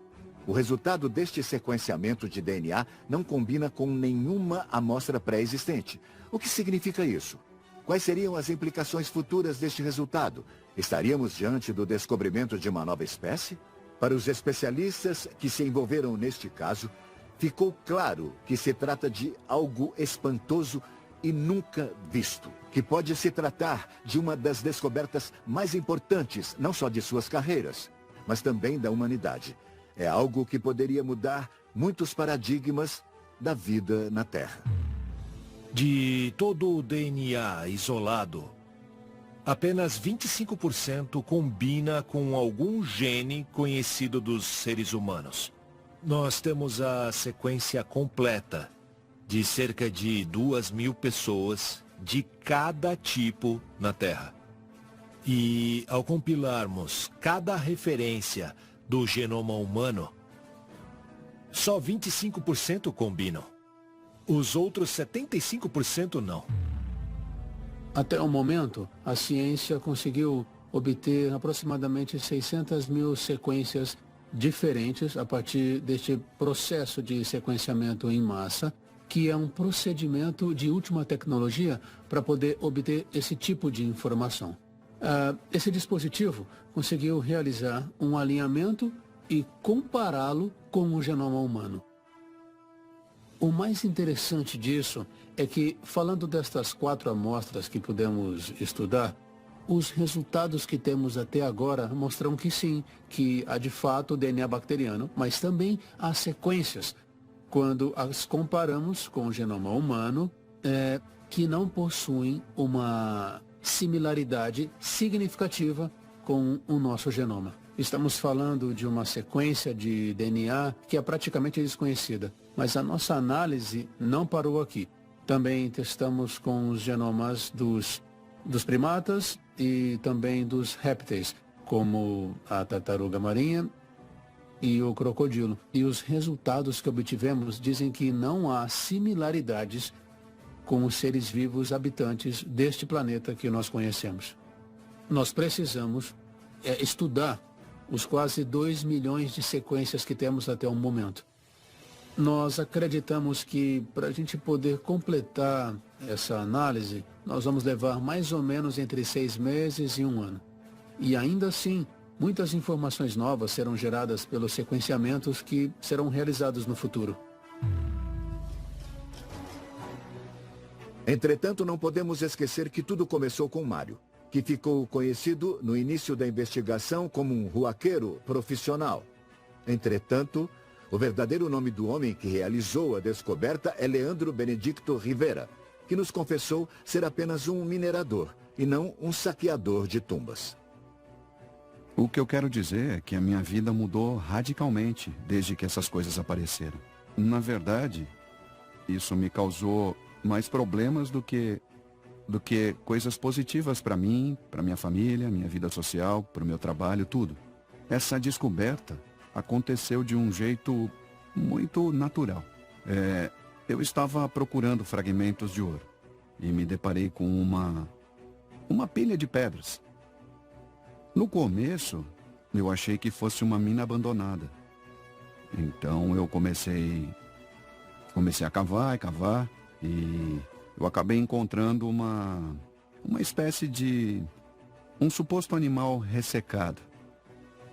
o resultado deste sequenciamento de DNA não combina com nenhuma amostra pré-existente. O que significa isso? Quais seriam as implicações futuras deste resultado? Estaríamos diante do descobrimento de uma nova espécie? Para os especialistas que se envolveram neste caso, ficou claro que se trata de algo espantoso e nunca visto, que pode se tratar de uma das descobertas mais importantes, não só de suas carreiras, mas também da humanidade. É algo que poderia mudar muitos paradigmas da vida na Terra. De todo o DNA isolado, apenas 25% combina com algum gene conhecido dos seres humanos. Nós temos a sequência completa de cerca de 2.000 pessoas de cada tipo na Terra. E ao compilarmos cada referência do genoma humano, só 25% combinam. Os outros 75% não. Até o momento, a ciência conseguiu obter aproximadamente 600 mil sequências diferentes a partir deste processo de sequenciamento em massa, que é um procedimento de última tecnologia para poder obter esse tipo de informação. Esse dispositivo conseguiu realizar um alinhamento e compará-lo com o genoma humano. O mais interessante disso é que, falando destas 4 amostras que pudemos estudar, os resultados que temos até agora mostram que sim, que há de fato DNA bacteriano, mas também há sequências, quando as comparamos com o genoma humano, que não possuem uma similaridade significativa com o nosso genoma. Estamos falando de uma sequência de DNA que é praticamente desconhecida, mas a nossa análise não parou aqui. Também testamos com os genomas dos primatas e também dos répteis, como a tartaruga marinha e o crocodilo. E os resultados que obtivemos dizem que não há similaridades com os seres vivos habitantes deste planeta que nós conhecemos. Nós precisamos estudar os quase 2 milhões de sequências que temos até o momento. Nós acreditamos que, para a gente poder completar essa análise, nós vamos levar mais ou menos entre 6 meses e 1 ano. E ainda assim, muitas informações novas serão geradas pelos sequenciamentos que serão realizados no futuro. Entretanto, não podemos esquecer que tudo começou com Mário, que ficou conhecido no início da investigação como um ruaqueiro profissional. Entretanto, o verdadeiro nome do homem que realizou a descoberta é Leandro Benedicto Rivera, que nos confessou ser apenas um minerador e não um saqueador de tumbas. O que eu quero dizer é que a minha vida mudou radicalmente desde que essas coisas apareceram. Na verdade, isso me causou mais problemas do que coisas positivas para mim, para minha família, minha vida social, para o meu trabalho, tudo. Essa descoberta aconteceu de um jeito muito natural. Eu estava procurando fragmentos de ouro e me deparei com uma pilha de pedras. No começo, eu achei que fosse uma mina abandonada. Então eu comecei a cavar e cavar e eu acabei encontrando uma espécie de um suposto animal ressecado.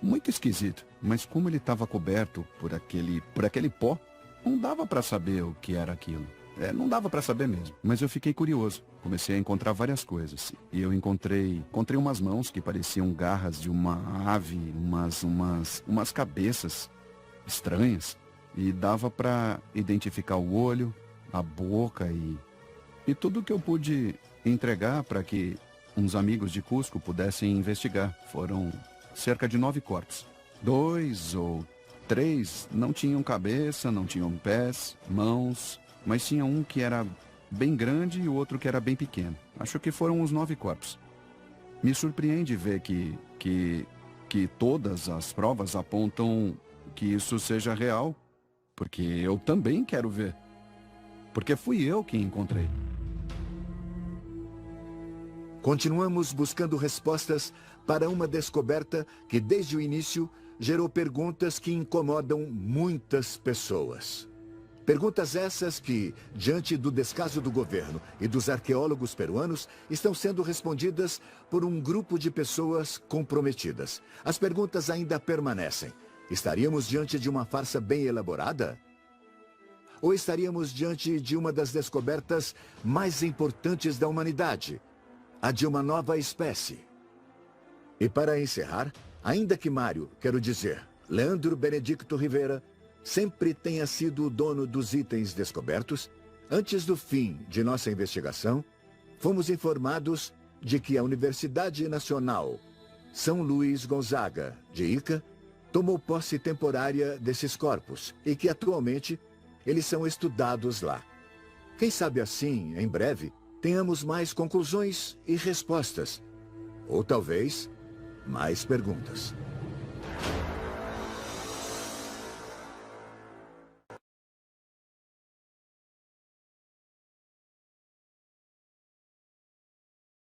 Muito esquisito, mas como ele estava coberto por aquele pó, não dava para saber o que era aquilo. Não dava para saber mesmo, mas eu fiquei curioso. Comecei a encontrar várias coisas. E eu encontrei umas mãos que pareciam garras de uma ave, umas cabeças estranhas. E dava para identificar o olho, a boca e tudo que eu pude entregar para que uns amigos de Cusco pudessem investigar. Foram cerca de 9 corpos. 2 ou 3 não tinham cabeça, não tinham pés, mãos, mas tinha um que era bem grande e o outro que era bem pequeno. Acho que foram os 9 corpos. Me surpreende ver que todas as provas apontam que isso seja real, porque eu também quero ver. Porque fui eu quem encontrei. Continuamos buscando respostas para uma descoberta que, desde o início, gerou perguntas que incomodam muitas pessoas. Perguntas essas que, diante do descaso do governo e dos arqueólogos peruanos, estão sendo respondidas por um grupo de pessoas comprometidas. As perguntas ainda permanecem. Estaríamos diante de uma farsa bem elaborada? Ou estaríamos diante de uma das descobertas mais importantes da humanidade? A de uma nova espécie? E para encerrar, ainda que Mário, quero dizer, Leandro Benedicto Rivera, sempre tenha sido o dono dos itens descobertos, antes do fim de nossa investigação, fomos informados de que a Universidade Nacional São Luís Gonzaga, de Ica, tomou posse temporária desses corpos e que atualmente eles são estudados lá. Quem sabe assim, em breve, tenhamos mais conclusões e respostas, ou talvez mais perguntas.